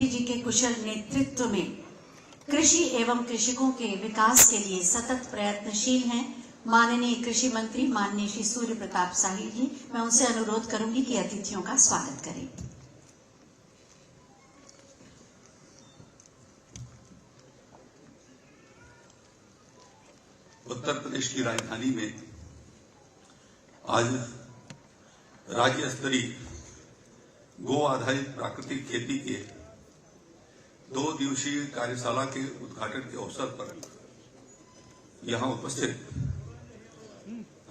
जी के कुशल नेतृत्व में कृषि एवं कृषकों के विकास के लिए सतत प्रयत्नशील हैं। माननीय कृषि मंत्री माननीय श्री सूर्य प्रताप शाही जी, मैं उनसे अनुरोध करूंगी कि अतिथियों का स्वागत करें। उत्तर प्रदेश की राजधानी में आज राज्य स्तरीय गो आधारित प्राकृतिक खेती के 2 दिवसीय कार्यशाला के उद्घाटन के अवसर पर यहां उपस्थित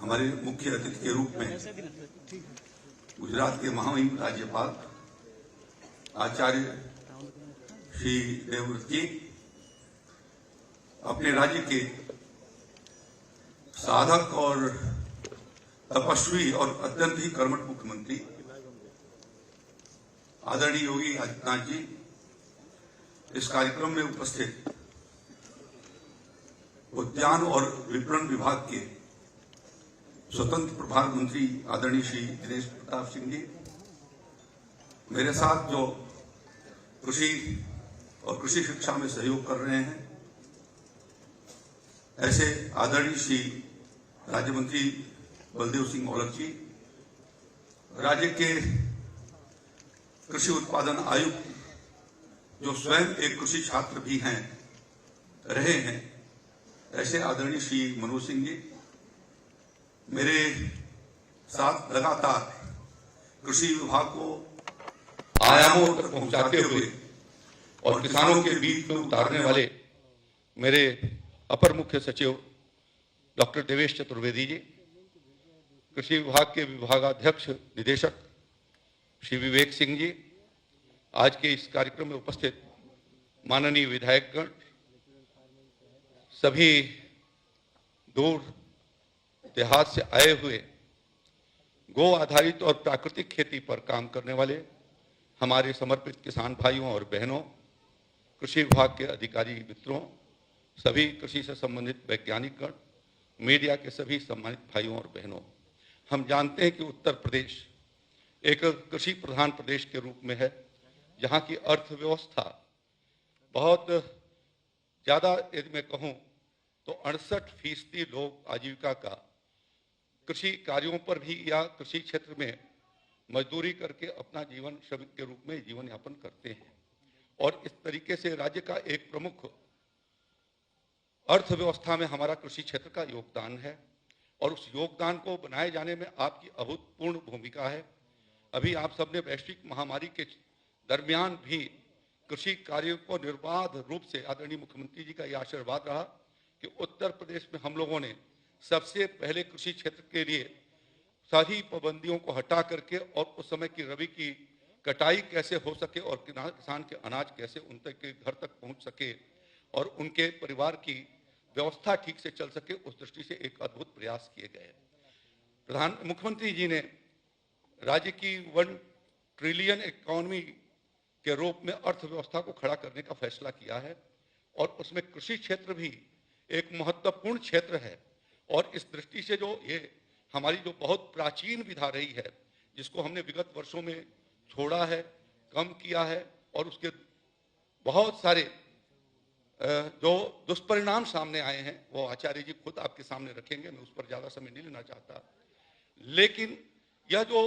हमारे मुख्य अतिथि के रूप में गुजरात के महामहिम राज्यपाल आचार्य श्री देवव्रत जी, अपने राज्य के साधक और तपस्वी और अत्यंत ही कर्मठ मुख्यमंत्री आदरणीय योगी आदित्यनाथ जी, इस कार्यक्रम में उपस्थित उद्यान और विपणन विभाग के स्वतंत्र प्रभार मंत्री आदरणीय श्री दिनेश प्रताप सिंह जी, मेरे साथ जो कृषि और कृषि शिक्षा में सहयोग कर रहे हैं ऐसे आदरणीय श्री राज्य मंत्री बलदेव सिंह औलख जी, राज्य के कृषि उत्पादन आयुक्त जो स्वयं एक कृषि छात्र भी हैं रहे हैं ऐसे आदरणीय श्री मनोज सिंह जी, मेरे साथ लगातार कृषि विभाग को आयामों तक पहुंचाते हुए और किसानों के बीच में उतारने वाले मेरे अपर मुख्य सचिव डॉक्टर देवेश चतुर्वेदी जी, कृषि विभाग के विभागाध्यक्ष निदेशक श्री विवेक सिंह जी, आज के इस कार्यक्रम में उपस्थित माननीय विधायकगण, सभी दूर देहात से आए हुए गो आधारित और प्राकृतिक खेती पर काम करने वाले हमारे समर्पित किसान भाइयों और बहनों, कृषि विभाग के अधिकारी मित्रों, सभी कृषि से संबंधित वैज्ञानिकगण, मीडिया के सभी सम्मानित भाइयों और बहनों, हम जानते हैं कि उत्तर प्रदेश एक कृषि प्रधान प्रदेश के रूप में है, जहां की अर्थव्यवस्था बहुत ज्यादा, यदि मैं कहूं तो 68% लोग आजीविका का कृषि कार्यों पर भी या कृषि क्षेत्र में मजदूरी करके अपना जीवन श्रमिक के रूप में जीवन यापन करते हैं। और इस तरीके से राज्य का एक प्रमुख अर्थव्यवस्था में हमारा कृषि क्षेत्र का योगदान है और उस योगदान को बनाए जाने में आपकी अभूतपूर्व भूमिका है। अभी आप सबने वैश्विक महामारी के दरमियान भी कृषि कार्यों को निर्बाध रूप से, आदरणीय मुख्यमंत्री जी का यह आशीर्वाद रहा कि उत्तर प्रदेश में हम लोगों ने सबसे पहले कृषि क्षेत्र के लिए सारी पाबंदियों को हटा करके और उस समय की रबी की कटाई कैसे हो सके और किसान के अनाज कैसे उन तक के घर तक पहुंच सके और उनके परिवार की व्यवस्था ठीक से चल सके, उस दृष्टि से एक अद्भुत प्रयास किए गए। मुख्यमंत्री जी ने राज्य की 1 ट्रिलियन इकोनॉमी के रूप में अर्थव्यवस्था को खड़ा करने का फैसला किया है और उसमें कृषि क्षेत्र भी एक महत्वपूर्ण क्षेत्र है। और इस दृष्टि से जो ये हमारी जो बहुत प्राचीन विधा रही है, जिसको हमने विगत वर्षों में छोड़ा है, कम किया है और उसके बहुत सारे जो दुष्परिणाम सामने आए हैं वो आचार्य जी खुद आपके सामने रखेंगे, मैं उस पर ज्यादा समय नहीं लेना चाहता। लेकिन यह जो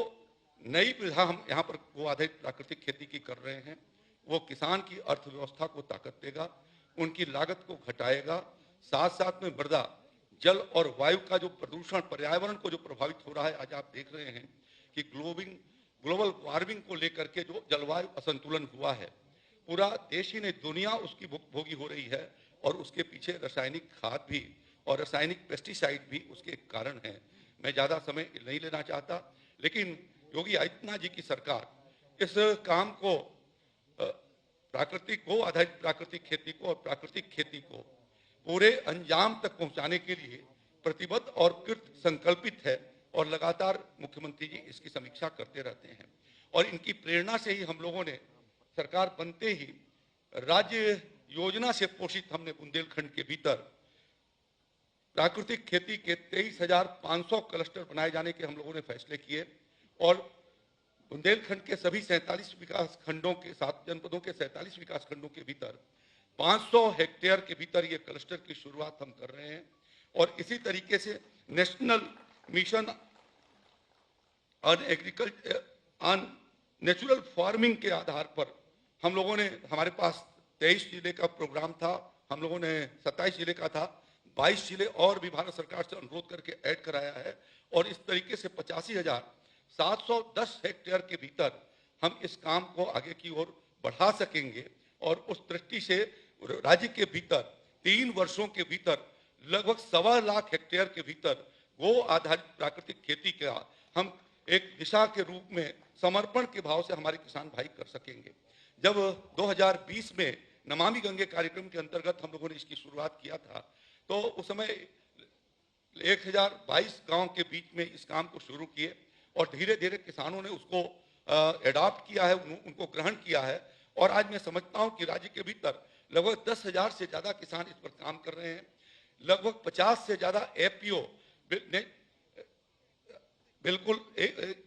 नई विधा हम यहाँ पर वो आधारित प्राकृतिक खेती की कर रहे हैं, वो किसान की अर्थव्यवस्था को ताकत देगा, उनकी लागत को घटाएगा, साथ साथ में मृदा, जल और वायु का जो प्रदूषण, पर्यावरण को जो प्रभावित हो रहा है, आज आप देख रहे हैं कि ग्लोबल वार्मिंग को लेकर के जो जलवायु असंतुलन हुआ है, पूरा देश ही नहीं दुनिया उसकी भोगी हो रही है और उसके पीछे रासायनिक खाद भी और रासायनिक पेस्टिसाइड भी उसके कारण है। मैं ज्यादा समय नहीं लेना चाहता, लेकिन योगी आदित्यनाथ जी की सरकार इस काम को प्राकृतिक गो आधारित प्राकृतिक खेती को और प्राकृतिक खेती को पूरे अंजाम तक पहुंचाने के लिए प्रतिबद्ध और कृत संकल्पित है और लगातार मुख्यमंत्री जी इसकी समीक्षा करते रहते हैं। और इनकी प्रेरणा से ही हम लोगों ने सरकार बनते ही राज्य योजना से पोषित हमने बुंदेलखंड के भीतर प्राकृतिक खेती के 23,500 क्लस्टर बनाए जाने के हम लोगों ने फैसले किए और बुंदेलखंड के सभी 47 विकास खंडों के 7 जनपदों के 47 विकास खंडों के भीतर 500 हेक्टेयर के भीतर ये क्लस्टर की शुरुआत हम कर रहे हैं। और इसी तरीके से national mission on agriculture on natural farming के आधार पर हम लोगों ने, हमारे पास 23 जिले का प्रोग्राम था, हम लोगों ने 27 जिले का था, 22 जिले और भी भारत सरकार से अनुरोध करके ऐड कराया है। और इस तरीके से 85,710 हेक्टेयर के भीतर हम इस काम को आगे की ओर बढ़ा सकेंगे। और उस दृष्टि से राज्य के भीतर 3 वर्षों के भीतर लगभग 1.25 लाख हेक्टेयर के भीतर गो आधारित प्राकृतिक खेती का हम एक दिशा के रूप में समर्पण के भाव से हमारे किसान भाई कर सकेंगे। जब 2020 में नमामि गंगे कार्यक्रम के अंतर्गत हम लोगों ने इसकी शुरुआत किया था, तो उस समय 1022 गांव के बीच में इस काम को शुरू किए और धीरे धीरे किसानों ने उसको एडॉप्ट किया है, उनको ग्रहण किया है। और आज मैं समझता हूं कि राज्य के भीतर लगभग 10,000 से ज्यादा किसान इस पर काम कर रहे हैं। लगभग 50 से ज्यादा एपीओ बिल्कुल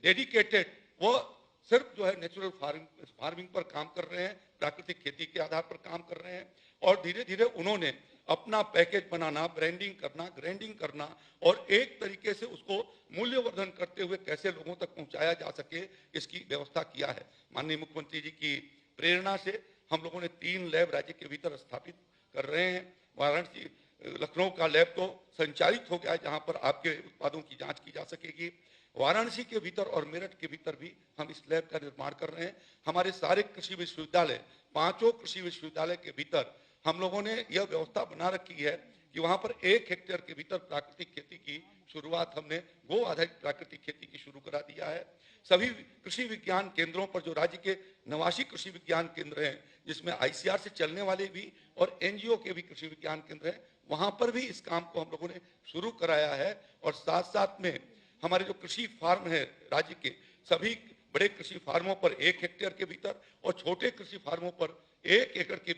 डेडिकेटेड, वो सिर्फ जो है नेचुरल फार्मिंग पर काम कर रहे हैं, प्राकृतिक खेती के आधार पर काम कर रहे हैं। और धीरे धीरे उन्होंने अपना पैकेज बनाना, ब्रांडिंग करना, ग्राइंडिंग करना और एक तरीके से उसको मूल्यवर्धन करते हुए कैसे लोगों तक पहुंचाया जा सके, इसकी व्यवस्था किया है। माननीय मुख्यमंत्री जी की प्रेरणा से हम लोगों ने 3 लैब राज्य के भीतर स्थापित कर रहे हैं। वाराणसी, लखनऊ का लैब तो संचालित हो गया है, जहां पर आपके उत्पादों की जांच की जा सकेगी। वाराणसी के भीतर और मेरठ के भीतर भी हम इस लैब का निर्माण कर रहे हैं। हमारे सारे कृषि विश्वविद्यालय, 5 कृषि विश्वविद्यालय के भीतर हम लोगों ने यह व्यवस्था बना रखी है कि वहां पर 1 हेक्टेयर के भीतर प्राकृतिक खेती की शुरुआत हमने गो आधारित प्राकृतिक खेती की शुरू करा दिया है। सभी कृषि विज्ञान केंद्रों पर, जो राज्य के 89 कृषि विज्ञान केंद्र हैं, जिसमें आईसीआर से चलने वाले भी और एनजीओ के भी कृषि विज्ञान केंद्र हैं, वहां पर भी इस काम को हम लोगों ने शुरू कराया है। और साथ साथ में हमारे जो कृषि फार्म है राज्य के, सभी बड़े कृषि फार्मों पर 1 हेक्टेयर के भीतर और छोटे कृषि फार्मों पर 1 एकड़ के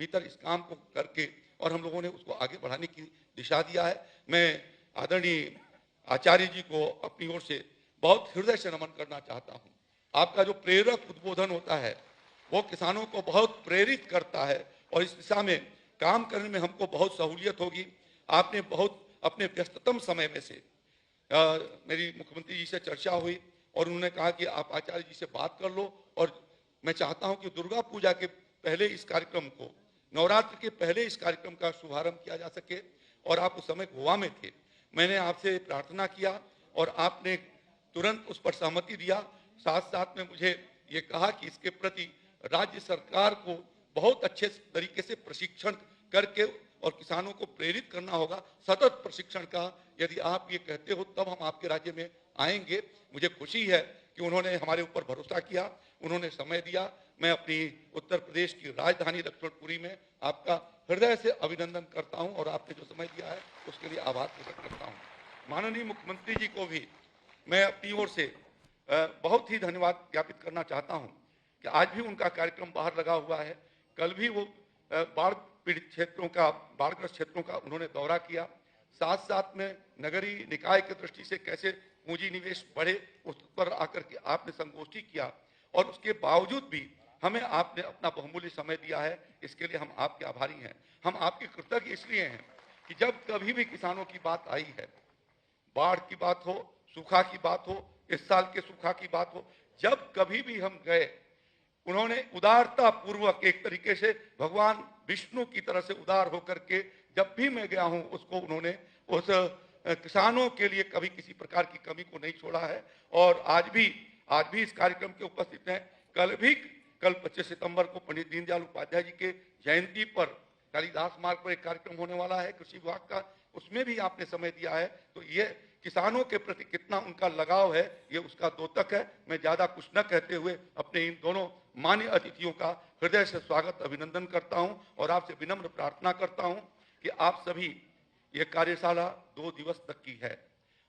भीतर इस काम को करके और हम लोगों ने उसको आगे बढ़ाने की दिशा दिया है। मैं आदरणीय आचार्य जी को अपनी ओर से बहुत हृदय से नमन करना चाहता हूं। आपका जो प्रेरक उद्बोधन होता है वो किसानों को बहुत प्रेरित करता है और इस दिशा में काम करने में हमको बहुत सहूलियत होगी। आपने बहुत अपने व्यस्ततम समय में से मेरी मुख्यमंत्री जी से चर्चा हुई और उन्होंने कहा कि आप आचार्य जी से बात कर लो। और मैं चाहता हूं कि दुर्गा पूजा के पहले इस कार्यक्रम को, नवरात्र के पहले इस कार्यक्रम का शुभारंभ किया जा सके। और आप उस समय गोवा में थे, मैंने आपसे प्रार्थना किया और आपने तुरंत उस पर सहमति दिया। साथ साथ में मुझे ये कहा कि इसके प्रति राज्य सरकार को बहुत अच्छे तरीके से प्रशिक्षण करके और किसानों को प्रेरित करना होगा, सतत प्रशिक्षण का। यदि आप ये कहते हो तब हम आपके राज्य में आएंगे। मुझे खुशी है कि उन्होंने हमारे ऊपर भरोसा किया, उन्होंने समय दिया। मैं अपनी उत्तर प्रदेश की राजधानी लक्ष्मणपुरी में आपका हृदय से अभिनंदन करता हूं और आपने जो समय दिया है उसके लिए आभार प्रकट करता हूं। माननीय मुख्यमंत्री जी को भी मैं अपनी ओर से बहुत ही धन्यवाद ज्ञापित करना चाहता हूं कि आज भी उनका कार्यक्रम बाहर लगा हुआ है। कल भी वो बाढ़ पीड़ित क्षेत्रों का, बाढ़ग्रस्त क्षेत्रों का उन्होंने दौरा किया। साथ साथ में नगरीय निकाय की दृष्टि से कैसे पूंजी निवेश बढ़े उस पर आकर के आपने संगोष्ठी किया और उसके बावजूद भी हमें आपने अपना बहुमूल्य समय दिया है। इसके लिए हम आपके आभारी हैं। हम आपके कृतज्ञ इसलिए हैं कि जब कभी भी किसानों की बात आई है, बाढ़ की बात हो, सूखा की बात हो, इस साल के सूखा की बात हो, जब कभी भी हम गए, उन्होंने उदारता पूर्वक एक तरीके से भगवान विष्णु की तरह से उदार होकर के जब भी मैं गया हूं उसको उन्होंने उस किसानों के लिए कभी किसी प्रकार की कमी को नहीं छोड़ा है। और आज भी इस कार्यक्रम के उपस्थित हैं। कल 25 सितंबर को पंडित दीनदयाल उपाध्याय जी के जयंती पर कालिदास मार्ग पर एक कार्यक्रम होने वाला है कृषि विभाग का, उसमें भी आपने समय दिया है। तो ये किसानों के प्रति कितना उनका लगाव है ये उसका द्योतक है। मैं ज्यादा कुछ न कहते हुए अपने इन दोनों मान्य अतिथियों का हृदय से स्वागत, अभिनंदन करता हूं और आपसे विनम्र प्रार्थना करता हूं कि आप सभी, ये कार्यशाला 2 दिवस तक की है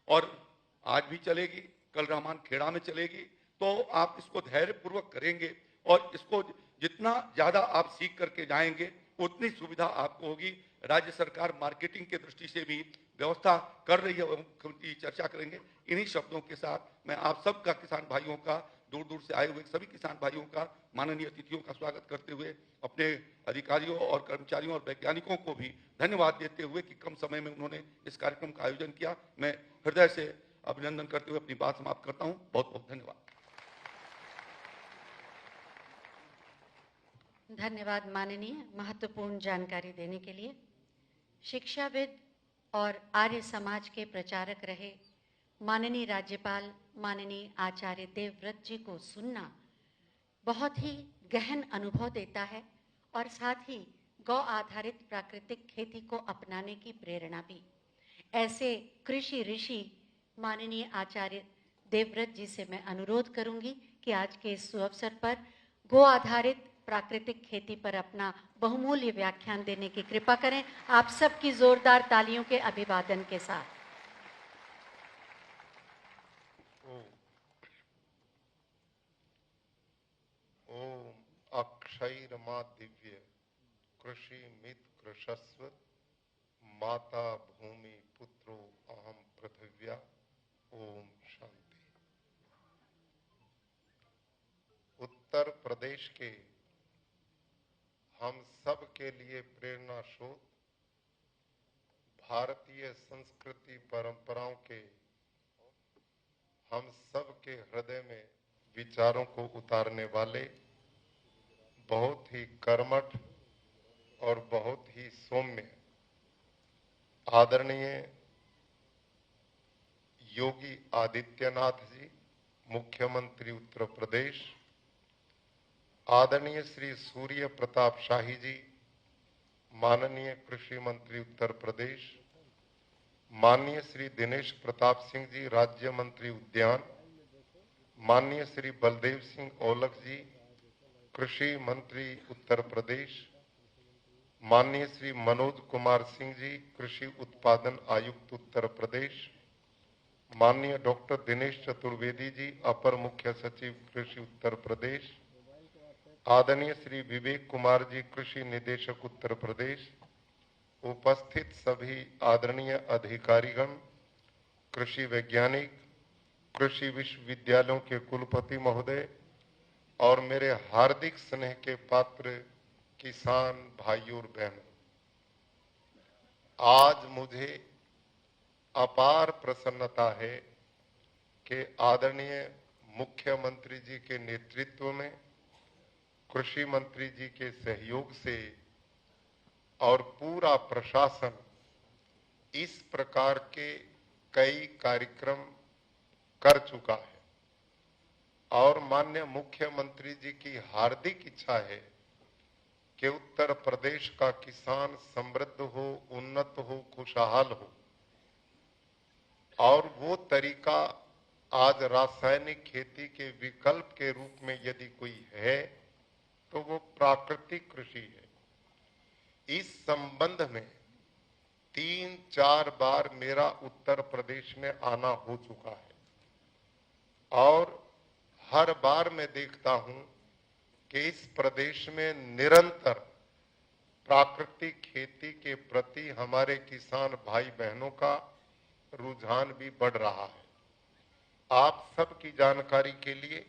और आज भी चलेगी, कल रहमान खेड़ा में चलेगी। तो आप इसको धैर्यपूर्वक करेंगे और इसको जितना ज्यादा आप सीख करके जाएंगे उतनी सुविधा आपको होगी। राज्य सरकार मार्केटिंग के दृष्टि से भी व्यवस्था कर रही है, मुख्यमंत्री चर्चा करेंगे। इन्हीं शब्दों के साथ मैं आप सबका, किसान भाइयों का दूर दूर से आए हुए सभी किसान भाइयों का, माननीय अतिथियों का स्वागत करते हुए अपने अधिकारियों और कर्मचारियों और वैज्ञानिकों को भी धन्यवाद देते हुए कि कम समय में उन्होंने इस कार्यक्रम का आयोजन किया, मैं हृदय से अभिनंदन करते हुए अपनी बात समाप्त करता हूं। बहुत बहुत धन्यवाद। धन्यवाद माननीय, महत्वपूर्ण जानकारी देने के लिए। शिक्षाविद और आर्य समाज के प्रचारक रहे माननीय राज्यपाल माननीय आचार्य देवव्रत जी को सुनना बहुत ही गहन अनुभव देता है और साथ ही गौ आधारित प्राकृतिक खेती को अपनाने की प्रेरणा भी। ऐसे कृषि ऋषि माननीय आचार्य देवव्रत जी से मैं अनुरोध करूंगी कि आज के इस सुअवसर पर गो आधारित प्राकृतिक खेती पर अपना बहुमूल्य व्याख्यान देने की कृपा करें। आप सबकी जोरदार तालियों के अभिवादन के साथ। ओम अक्षयरमा दिव्य कृषि मित कृषस्व माता भूमि पुत्रो अहम पृथिव्या। ओम शांति। उत्तर प्रदेश के हम सब के लिए प्रेरणा स्रोत, भारतीय संस्कृति परंपराओं के हम सब के हृदय में विचारों को उतारने वाले बहुत ही कर्मठ और बहुत ही सौम्य आदरणीय योगी आदित्यनाथ जी, मुख्यमंत्री उत्तर प्रदेश, आदरणीय श्री सूर्य प्रताप शाही जी, माननीय कृषि मंत्री उत्तर प्रदेश, माननीय श्री दिनेश प्रताप सिंह जी, राज्य मंत्री उद्यान, माननीय श्री बलदेव सिंह औलख जी, कृषि मंत्री उत्तर प्रदेश, माननीय श्री मनोज कुमार सिंह जी, कृषि उत्पादन आयुक्त उत्तर प्रदेश, माननीय डॉक्टर दिनेश चतुर्वेदी जी, अपर मुख्य सचिव कृषि उत्तर प्रदेश, आदरणीय श्री विवेक कुमार जी, कृषि निदेशक उत्तर प्रदेश, उपस्थित सभी आदरणीय अधिकारीगण, कृषि वैज्ञानिक, कृषि विश्वविद्यालयों के कुलपति महोदय और मेरे हार्दिक स्नेह के पात्र किसान भाइयों और बहनों, आज मुझे अपार प्रसन्नता है कि आदरणीय मुख्यमंत्री जी के नेतृत्व में, कृषि मंत्री जी के सहयोग से और पूरा प्रशासन इस प्रकार के कई कार्यक्रम कर चुका है और माननीय मुख्यमंत्री जी की हार्दिक इच्छा है कि उत्तर प्रदेश का किसान समृद्ध हो, उन्नत हो, खुशहाल हो। और वो तरीका आज रासायनिक खेती के विकल्प के रूप में यदि कोई है तो वो प्राकृतिक कृषि है। इस संबंध में 3-4 बार मेरा उत्तर प्रदेश में आना हो चुका है और हर बार मैं देखता हूं कि इस प्रदेश में निरंतर प्राकृतिक खेती के प्रति हमारे किसान भाई बहनों का रुझान भी बढ़ रहा है। आप सबकी जानकारी के लिए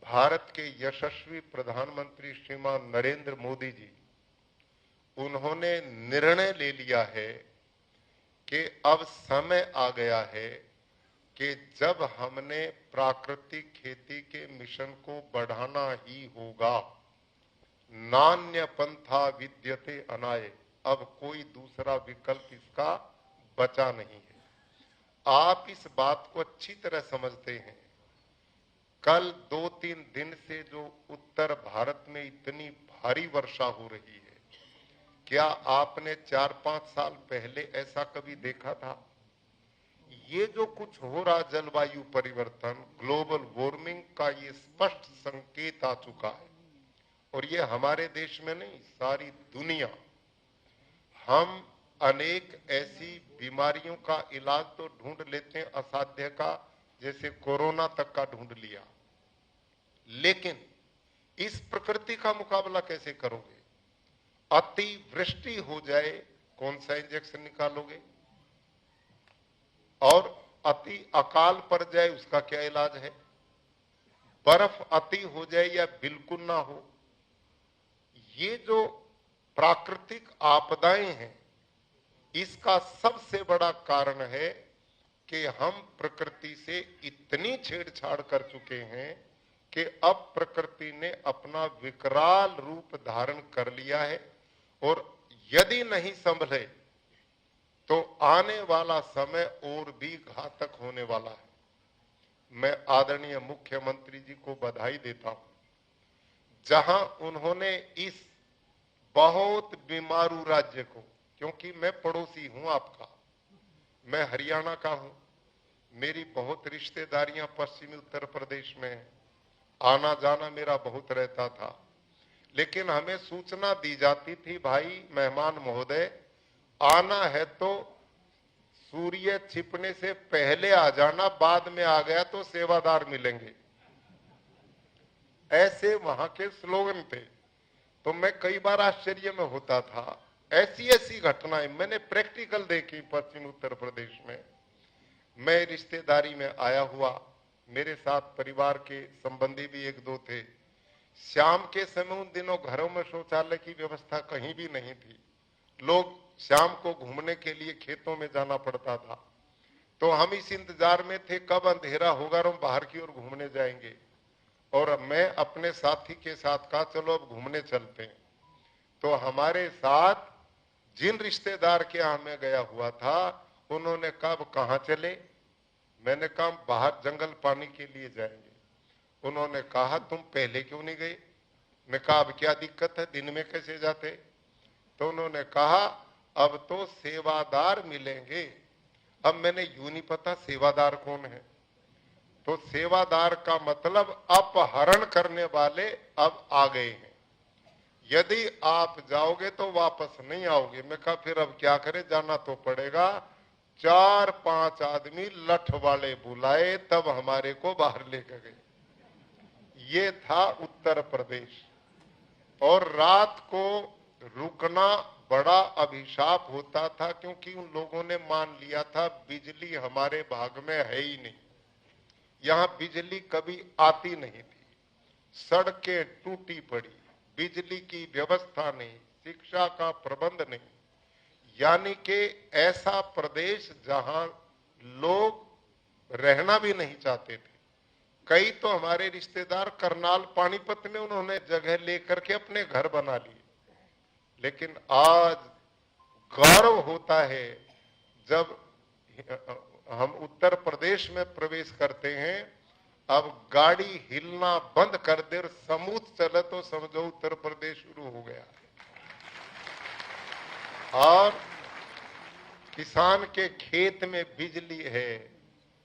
भारत के यशस्वी प्रधानमंत्री श्रीमान नरेंद्र मोदी जी, उन्होंने निर्णय ले लिया है कि अब समय आ गया है कि जब हमने प्राकृतिक खेती के मिशन को बढ़ाना ही होगा। नान्य पंथा विद्यते अनाय, अब कोई दूसरा विकल्प इसका बचा नहीं है। आप इस बात को अच्छी तरह समझते हैं। कल 2-3 दिन से जो उत्तर भारत में इतनी भारी वर्षा हो रही है, क्या आपने 4-5 साल पहले ऐसा कभी देखा था? ये जो कुछ हो रहा जलवायु परिवर्तन, ग्लोबल वार्मिंग का ये स्पष्ट संकेत आ चुका है और ये हमारे देश में नहीं, सारी दुनिया। हम अनेक ऐसी बीमारियों का इलाज तो ढूंढ लेते हैं असाध्य का, जैसे कोरोना तक का ढूंढ लिया, लेकिन इस प्रकृति का मुकाबला कैसे करोगे? अति वृष्टि हो जाए, कौन सा इंजेक्शन निकालोगे? और अति अकाल पड़ जाए, उसका क्या इलाज है? बर्फ अति हो जाए या बिल्कुल ना हो, ये जो प्राकृतिक आपदाएं हैं, इसका सबसे बड़ा कारण है कि हम प्रकृति से इतनी छेड़छाड़ कर चुके हैं कि अब प्रकृति ने अपना विकराल रूप धारण कर लिया है, और यदि नहीं संभले तो आने वाला समय और भी घातक होने वाला है। मैं आदरणीय मुख्यमंत्री जी को बधाई देता हूं, जहां उन्होंने इस बहुत बीमारू राज्य को, क्योंकि मैं पड़ोसी हूं आपका, मैं हरियाणा का हूं, मेरी बहुत रिश्तेदारियां पश्चिमी उत्तर प्रदेश में हैं, आना जाना मेरा बहुत रहता था, लेकिन हमें सूचना दी जाती थी, भाई मेहमान महोदय आना है तो सूर्य छिपने से पहले आ जाना, बाद में आ गया तो सेवादार मिलेंगे। ऐसे वहां के स्लोगन थे। तो मैं कई बार आश्चर्य में होता था। ऐसी ऐसी घटनाएं मैंने प्रैक्टिकल देखी पश्चिम उत्तर प्रदेश में। मैं रिश्तेदारी में आया हुआ, मेरे साथ परिवार के संबंधी भी एक दो थे। शाम के समय उन दिनों घरों में शौचालय की व्यवस्था कहीं भी नहीं थी, लोग शाम को घूमने के लिए खेतों में जाना पड़ता था। तो हम इस इंतजार में थे कब अंधेरा होगा और हम बाहर की ओर घूमने जाएंगे, और मैं अपने साथी के साथ कहा चलो अब घूमने चलते हैं। तो हमारे साथ जिन रिश्तेदार के यहाँ मैं गया हुआ था, उन्होंने कहा कहाँ चले? मैंने कहा बाहर जंगल पानी के लिए जाएंगे। उन्होंने कहा तुम पहले क्यों नहीं गए? मैं कहा अब क्या दिक्कत है, दिन में कैसे जाते? तो उन्होंने कहा अब तो सेवादार मिलेंगे। अब मैंने यूं नहीं पता सेवादार कौन है। तो सेवादार का मतलब अपहरण करने वाले अब आ गए हैं, यदि आप जाओगे तो वापस नहीं आओगे। मैं कहा फिर अब क्या करें, जाना तो पड़ेगा। 4-5 आदमी लठ वाले बुलाए, तब हमारे को बाहर लेकर गए। ये था उत्तर प्रदेश। और रात को रुकना बड़ा अभिशाप होता था, क्योंकि उन लोगों ने मान लिया था बिजली हमारे भाग में है ही नहीं, यहां बिजली कभी आती नहीं थी, सड़कें टूटी पड़ी, बिजली की व्यवस्था नहीं, शिक्षा का प्रबंध नहीं, यानी कि ऐसा प्रदेश जहां लोग रहना भी नहीं चाहते थे। कई तो हमारे रिश्तेदार करनाल पानीपत में उन्होंने जगह लेकर के अपने घर बना लिए। लेकिन आज गौरव होता है जब हम उत्तर प्रदेश में प्रवेश करते हैं, अब गाड़ी हिलना बंद कर दे और समूथ चले तो समझो उत्तर प्रदेश शुरू हो गया। और किसान के खेत में बिजली है,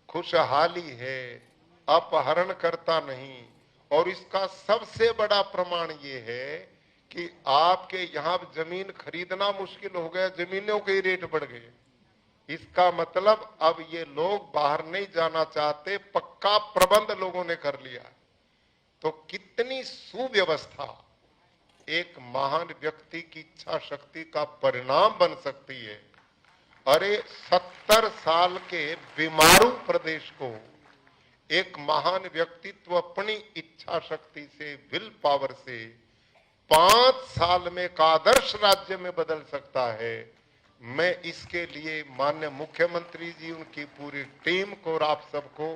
खुशहाली है, अपहरण करता नहीं। और इसका सबसे बड़ा प्रमाण ये है कि आपके यहां जमीन खरीदना मुश्किल हो गया, जमीनों के रेट बढ़ गए। इसका मतलब अब ये लोग बाहर नहीं जाना चाहते, पक्का प्रबंध लोगों ने कर लिया। तो कितनी सुव्यवस्था एक महान व्यक्ति की इच्छा शक्ति का परिणाम बन सकती है। अरे 70 साल के बीमारू प्रदेश को एक महान व्यक्तित्व अपनी इच्छा शक्ति से, विल पावर से 5 साल में एक आदर्श राज्य में बदल सकता है। मैं इसके लिए माननीय मुख्यमंत्री जी, उनकी पूरी टीम को और आप सबको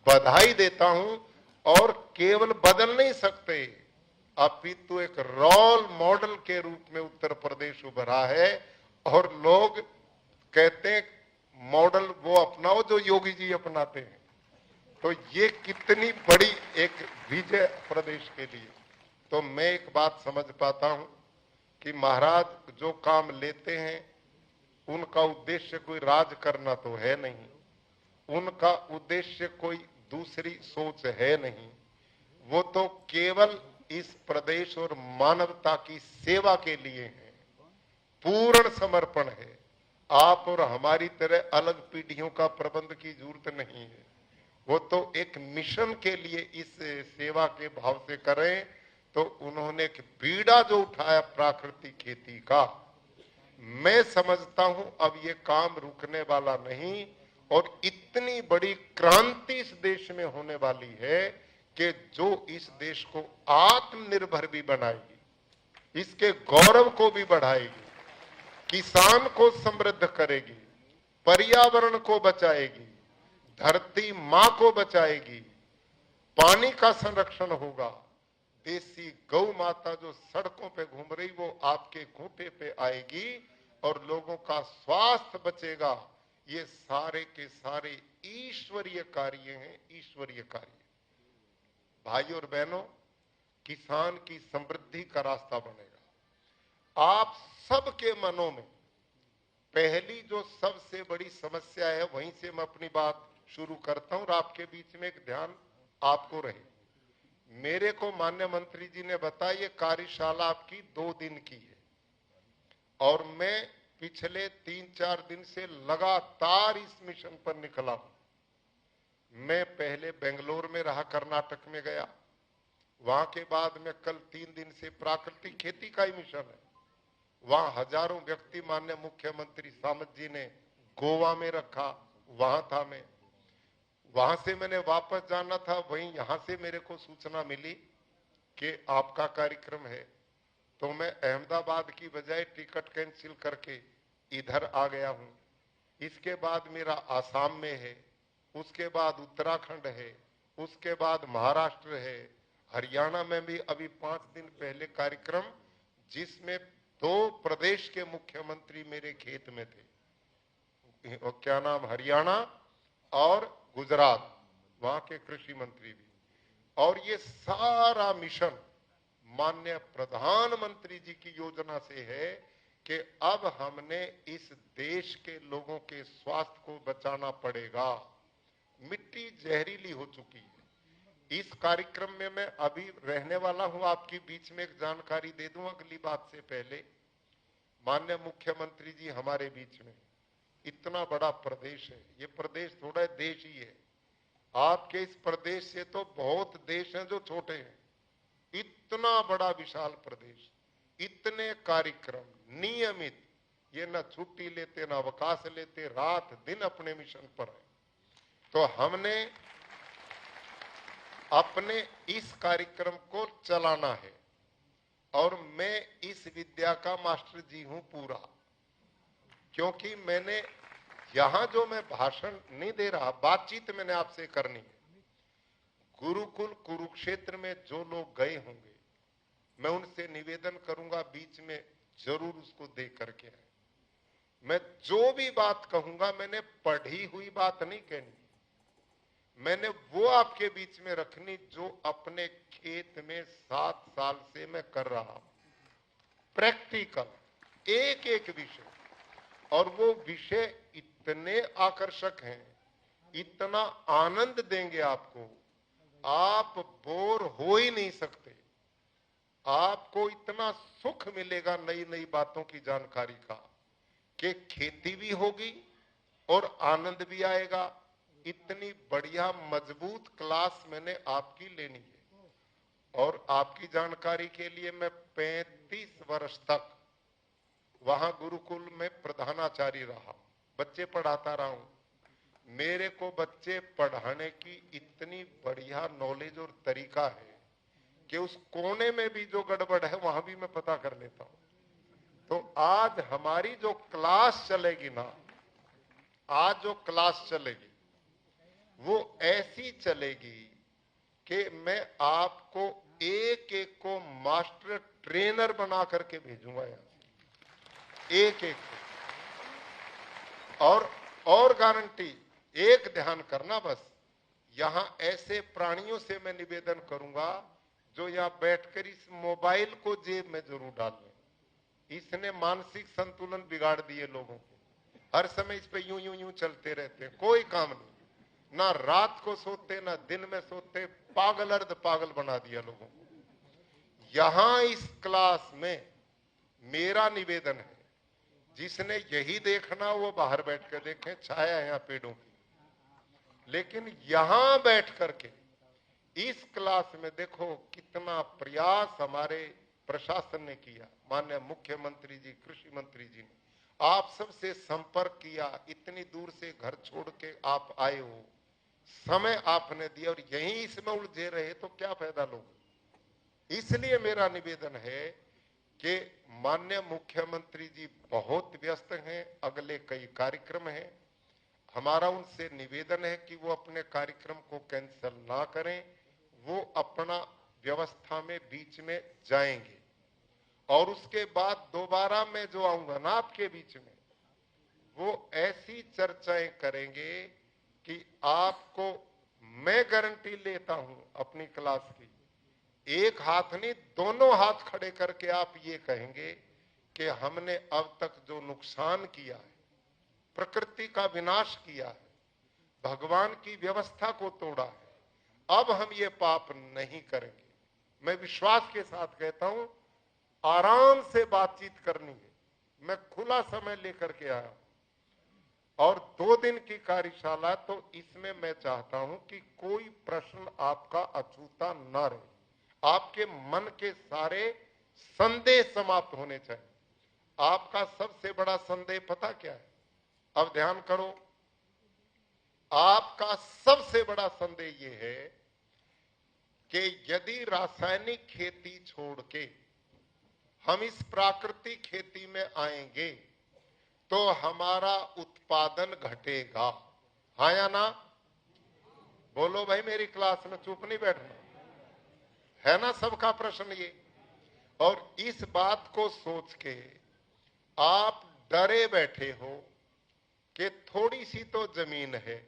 बधाई देता हूं। और केवल बदल नहीं सकते, अपितु एक रोल मॉडल के रूप में उत्तर प्रदेश उभरा है। और लोग कहते हैं मॉडल वो अपनाओ जो योगी जी अपनाते हैं। तो ये कितनी बड़ी एक विजय प्रदेश के लिए। तो मैं एक बात समझ पाता हूं कि महाराज जो काम लेते हैं उनका उद्देश्य कोई राज करना तो है नहीं, उनका उद्देश्य कोई दूसरी सोच है नहीं। वो तो केवल इस प्रदेश और मानवता की सेवा के लिए है, पूर्ण समर्पण है। आप और हमारी तरह अलग पीढ़ियों का प्रबंध की जरूरत नहीं है। वो तो एक मिशन के लिए इस सेवा के भाव से करें। तो उन्होंने एक बीड़ा जो उठाया प्राकृतिक खेती का, मैं समझता हूं अब ये काम रुकने वाला नहीं। और इतनी बड़ी क्रांति इस देश में होने वाली है कि जो इस देश को आत्मनिर्भर भी बनाएगी, इसके गौरव को भी बढ़ाएगी, किसान को समृद्ध करेगी, पर्यावरण को बचाएगी, धरती मां को बचाएगी, पानी का संरक्षण होगा, देसी गौ माता जो सड़कों पे घूम रही वो आपके खूंटे पे आएगी और लोगों का स्वास्थ्य बचेगा। ये सारे के सारे ईश्वरीय कार्य हैं, ईश्वरीय कार्य। भाई और बहनों, किसान की समृद्धि का रास्ता बनेगा। आप सबके मनों में पहली जो सबसे बड़ी समस्या है, वहीं से मैं अपनी बात शुरू करता हूं और आपके बीच में एक ध्यान आपको रहे। मेरे को माननीय मंत्री जी ने बताया ये कार्यशाला आपकी 2 दिन की है और मैं पिछले 3-4 दिन से लगातार इस मिशन पर निकला हूं। मैं पहले बेंगलोर में रहा, कर्नाटक में गया, वहां के बाद में कल 3 दिन से प्राकृतिक खेती का ही मिशन है, वहां हजारों व्यक्ति माननीय मुख्यमंत्री सामंत जी ने गोवा में रखा, वहां था मैं। वहां से मैंने वापस जाना था, वहीं यहां से मेरे को सूचना मिली कि आपका कार्यक्रम है, तो मैं अहमदाबाद की बजाय टिकट कैंसिल करके इधर आ गया हूं। इसके बाद मेरा आसाम में है, उसके बाद उत्तराखंड है, उसके बाद महाराष्ट्र है, हरियाणा में भी अभी 5 दिन पहले कार्यक्रम, जिसमें 2 प्रदेश के मुख्यमंत्री मेरे खेत में थे, और क्या नाम, हरियाणा और गुजरात, वहां के कृषि मंत्री भी। और ये सारा मिशन माननीय प्रधानमंत्री जी की योजना से है कि अब हमने इस देश के लोगों के स्वास्थ्य को बचाना पड़ेगा। मिट्टी जहरीली हो चुकी है। इस कार्यक्रम में मैं अभी रहने वाला हूं, आपके बीच में एक जानकारी दे दूं अगली बात से पहले। माननीय मुख्यमंत्री जी हमारे बीच में, इतना बड़ा प्रदेश है, ये प्रदेश थोड़ा देश ही है। आपके इस प्रदेश से तो बहुत देश हैं जो छोटे हैं। इतना बड़ा विशाल प्रदेश, इतने कार्यक्रम नियमित, ये न छुट्टी लेते न अवकाश लेते, रात दिन अपने मिशन पर है। तो हमने अपने इस कार्यक्रम को चलाना है और मैं इस विद्या का मास्टर जी हूं पूरा, क्योंकि मैंने यहां जो मैं भाषण नहीं दे रहा, बातचीत मैंने आपसे करनी है। गुरुकुल कुरुक्षेत्र में जो लोग गए होंगे, मैं उनसे निवेदन करूंगा बीच में जरूर उसको देख करके आए। मैं जो भी बात कहूंगा मैंने पढ़ी हुई बात नहीं कहनी, मैंने वो आपके बीच में रखनी जो अपने खेत में 7 साल से मैं कर रहा हूं, प्रैक्टिकल एक एक विषय। और वो विषय इतने आकर्षक हैं, इतना आनंद देंगे आपको, आप बोर हो ही नहीं सकते। आपको इतना सुख मिलेगा नई नई बातों की जानकारी का कि खेती भी होगी और आनंद भी आएगा। इतनी बढ़िया मजबूत क्लास मैंने आपकी लेनी है। और आपकी जानकारी के लिए मैं 35 वर्ष तक वहां गुरुकुल में प्रधानाचार्य रहा, बच्चे पढ़ाता रहा हूं। मेरे को बच्चे पढ़ाने की इतनी बढ़िया नॉलेज और तरीका है कि उस कोने में भी जो गड़बड़ है वहां भी मैं पता कर लेता हूं। तो आज हमारी जो क्लास चलेगी ना, आज जो क्लास चलेगी वो ऐसी चलेगी कि मैं आपको एक एक को मास्टर ट्रेनर बना करके भेजूंगा यहां से, एक एक को। और गारंटी, एक ध्यान करना बस, यहां ऐसे प्राणियों से मैं निवेदन करूंगा जो यहां बैठकर इस मोबाइल को जेब में जरूर डाल लें। इसने मानसिक संतुलन बिगाड़ दिए लोगों को, हर समय इस पे यूं यूं यूं चलते रहते हैं, कोई काम नहीं, ना रात को सोते ना दिन में सोते, पागल अर्ध पागल बना दिया लोगों को। यहां इस क्लास में मेरा निवेदन है, जिसने यही देखना वो बाहर बैठ कर देखें, छाया है यहां पेड़ों की। लेकिन यहां बैठ करके इस क्लास में देखो कितना प्रयास हमारे प्रशासन ने किया, माननीय मुख्यमंत्री जी, कृषि मंत्री जी ने आप सबसे संपर्क किया, इतनी दूर से घर छोड़ के आप आए हो, समय आपने दिया और यहीं इसमें उलझे रहे तो क्या फायदा लोग। इसलिए मेरा निवेदन है कि माननीय मुख्यमंत्री जी बहुत व्यस्त हैं, अगले कई कार्यक्रम हैं। हमारा उनसे निवेदन है कि वो अपने कार्यक्रम को कैंसिल ना करें, वो अपना व्यवस्था में बीच में जाएंगे और उसके बाद दोबारा मैं जो आऊंगा ना आपके बीच में, वो ऐसी चर्चाएं करेंगे कि आपको मैं गारंटी लेता हूं अपनी क्लास की, एक हाथ नहीं दोनों हाथ खड़े करके आप ये कहेंगे कि हमने अब तक जो नुकसान किया है, प्रकृति का विनाश किया है, भगवान की व्यवस्था को तोड़ा है, अब हम ये पाप नहीं करेंगे। मैं विश्वास के साथ कहता हूं, आराम से बातचीत करनी है। मैं खुला समय लेकर के आया हूं और 2 दिन की कार्यशाला, तो इसमें मैं चाहता हूं कि कोई प्रश्न आपका अछूता ना रहे, आपके मन के सारे संदेह समाप्त होने चाहिए। आपका सबसे बड़ा संदेह पता क्या है? अब ध्यान करो, आपका सबसे बड़ा संदेह यह है कि यदि रासायनिक खेती छोड़ के हम इस प्राकृतिक खेती में आएंगे तो हमारा उत्पादन घटेगा। हाँ या ना? बोलो भाई, मेरी क्लास में चुप नहीं बैठना है ना, सबका प्रश्न ये। और इस बात को सोच के आप डरे बैठे हो कि थोड़ी सी तो जमीन है,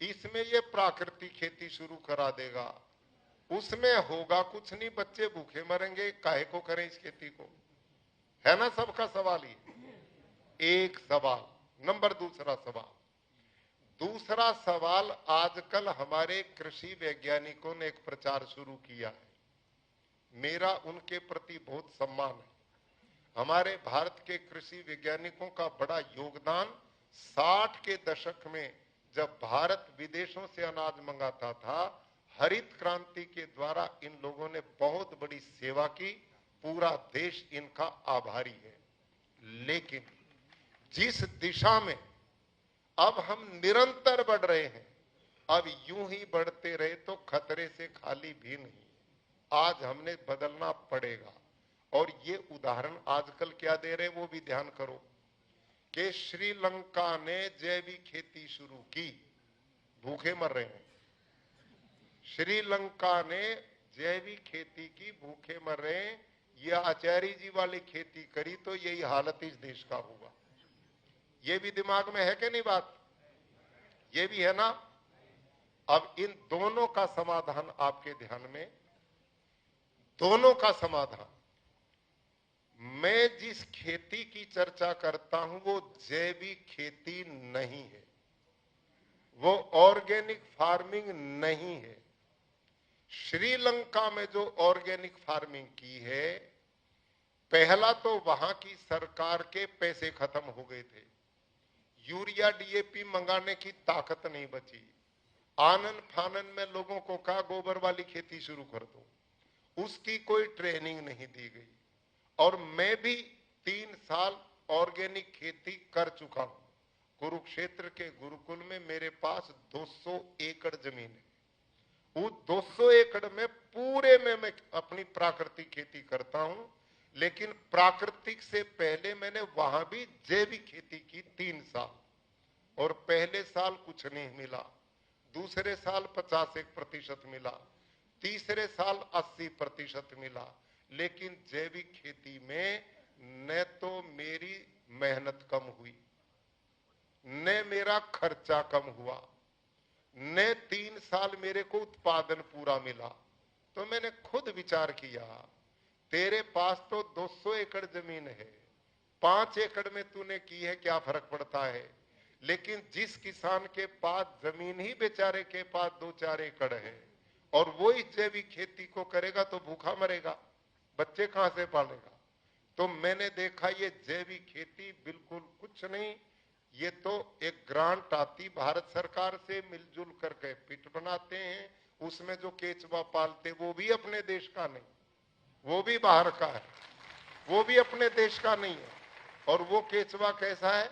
इसमें ये प्राकृतिक खेती शुरू करा देगा, उसमें होगा कुछ नहीं, बच्चे भूखे मरेंगे, काहे को करें इस खेती को, है ना सबका सवाल ये। एक सवाल। नंबर दूसरा सवाल, आजकल हमारे कृषि वैज्ञानिकों ने एक प्रचार शुरू किया है, मेरा उनके प्रति बहुत सम्मान है। हमारे भारत के कृषि वैज्ञानिकों का बड़ा योगदान 60 के दशक में, जब भारत विदेशों से अनाज मंगाता था, हरित क्रांति के द्वारा इन लोगों ने बहुत बड़ी सेवा की, पूरा देश इनका आभारी है। लेकिन जिस दिशा में अब हम निरंतर बढ़ रहे हैं, अब यूं ही बढ़ते रहे तो खतरे से खाली भी नहीं, आज हमने बदलना पड़ेगा। और ये उदाहरण आजकल क्या दे रहे वो भी ध्यान करो कि श्रीलंका ने जैविक खेती शुरू की, भूखे मर रहे हैं। श्रीलंका ने जैविक खेती की, भूखे मर रहे हैं। ये आचार्य जी वाली खेती करी तो यही हालत इस देश का होगा। ये भी दिमाग में है कि नहीं बात? ये भी है ना? अब इन दोनों का समाधान आपके ध्यान में, दोनों का समाधान। मैं जिस खेती की चर्चा करता हूं वो जैविक खेती नहीं है, वो ऑर्गेनिक फार्मिंग नहीं है। श्रीलंका में जो ऑर्गेनिक फार्मिंग की है, पहला तो वहां की सरकार के पैसे खत्म हो गए थे, यूरिया डीएपी मंगाने की ताकत नहीं बची। आनन फानन में लोगों को कहा गोबर वाली खेती शुरू कर दो, उसकी कोई ट्रेनिंग नहीं दी गई। और मैं भी 3 साल ऑर्गेनिक खेती कर चुका हूं। कुरुक्षेत्र के गुरुकुल में मेरे पास 200 एकड़ जमीन है। वो 200 एकड़ में पूरे में मैं अपनी प्राकृतिक खेती करता हूं, लेकिन प्राकृतिक से पहले मैंने वहां भी जैविक खेती की 3 साल, और पहले साल कुछ नहीं मिला, दूसरे साल 51% मिला, तीसरे साल 80% मिला। लेकिन जैविक खेती में न तो मेरी मेहनत कम हुई, न मेरा खर्चा कम हुआ, न 3 साल मेरे को उत्पादन पूरा मिला। तो मैंने खुद विचार किया, तेरे पास तो 200 एकड़ जमीन है, 5 एकड़ में तूने की है, क्या फर्क पड़ता है। लेकिन जिस किसान के पास जमीन ही बेचारे के पास 2-4 एकड़ है और वो इस जैविक खेती को करेगा तो भूखा मरेगा, बच्चे कहां से पालेगा। तो मैंने देखा ये जैविक खेती बिल्कुल कुछ नहीं, ये तो एक ग्रांट आती भारत सरकार से, मिलजुल करके पिट बनाते हैं, उसमें जो केचुआ पालते वो भी अपने देश का नहीं, वो भी बाहर का है, वो भी अपने देश का नहीं है। और वो केचुआ कैसा है,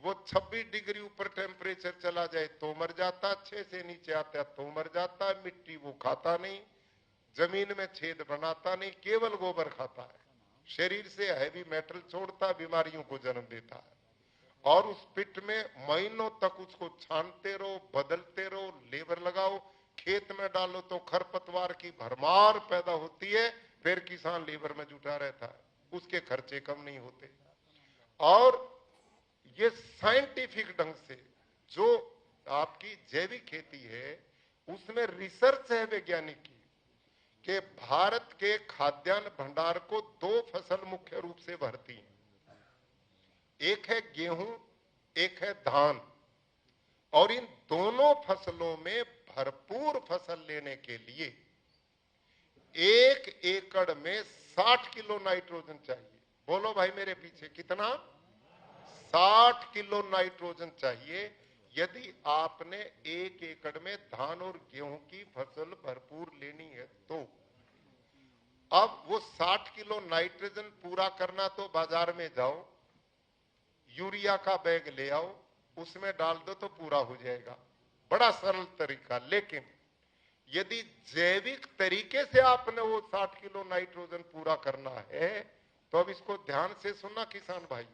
वो 26 डिग्री ऊपर टेम्परेचर चला जाए तो मर जाता, 6 से नीचे आता तो मर जाता। मिट्टी वो खाता नहीं, जमीन में छेद बनाता नहीं, केवल गोबर खाता है। शरीर से हैवी मेटल छोड़ता, बीमारियों को जन्म देता है। और उस पिट में महीनों तक उसको छानते रहो, बदलते रहो, लेबर लगाओ, खेत में डालो तो खरपतवार की भरमार पैदा होती है। फिर किसान लेबर में जुटा रहता है, उसके खर्चे कम नहीं होते। और ये साइंटिफिक ढंग से जो आपकी जैविक खेती है उसमें रिसर्च है वैज्ञानिक की कि भारत के खाद्यान्न भंडार को 2 फसल मुख्य रूप से भरती हैं। एक है गेहूं, एक है धान। और इन दोनों फसलों में भरपूर फसल लेने के लिए 1 एकड़ में 60 किलो नाइट्रोजन चाहिए। बोलो भाई मेरे पीछे कितना? 60 किलो नाइट्रोजन चाहिए यदि आपने 1 एकड़ में धान और गेहूं की फसल भरपूर लेनी है तो। अब वो 60 किलो नाइट्रोजन पूरा करना तो बाजार में जाओ, यूरिया का बैग ले आओ, उसमें डाल दो तो पूरा हो जाएगा। बड़ा सरल तरीका। लेकिन यदि जैविक तरीके से आपने वो 60 किलो नाइट्रोजन पूरा करना है तो अब इसको ध्यान से सुनना किसान भाई।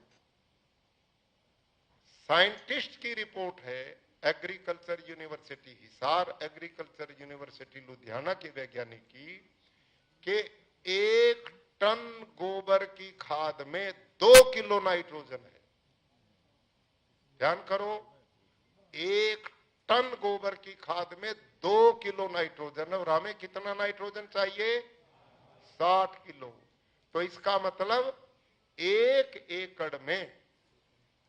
साइंटिस्ट की रिपोर्ट है, agriculture university Hisar, agriculture university Ludhiana के वैज्ञानिक की, कि 1 टन गोबर की खाद में 2 किलो नाइट्रोजन है। ध्यान करो, 1 टन गोबर की खाद में 2 किलो नाइट्रोजन। और हमें कितना नाइट्रोजन चाहिए? 60 किलो। तो इसका मतलब 1 एकड़ में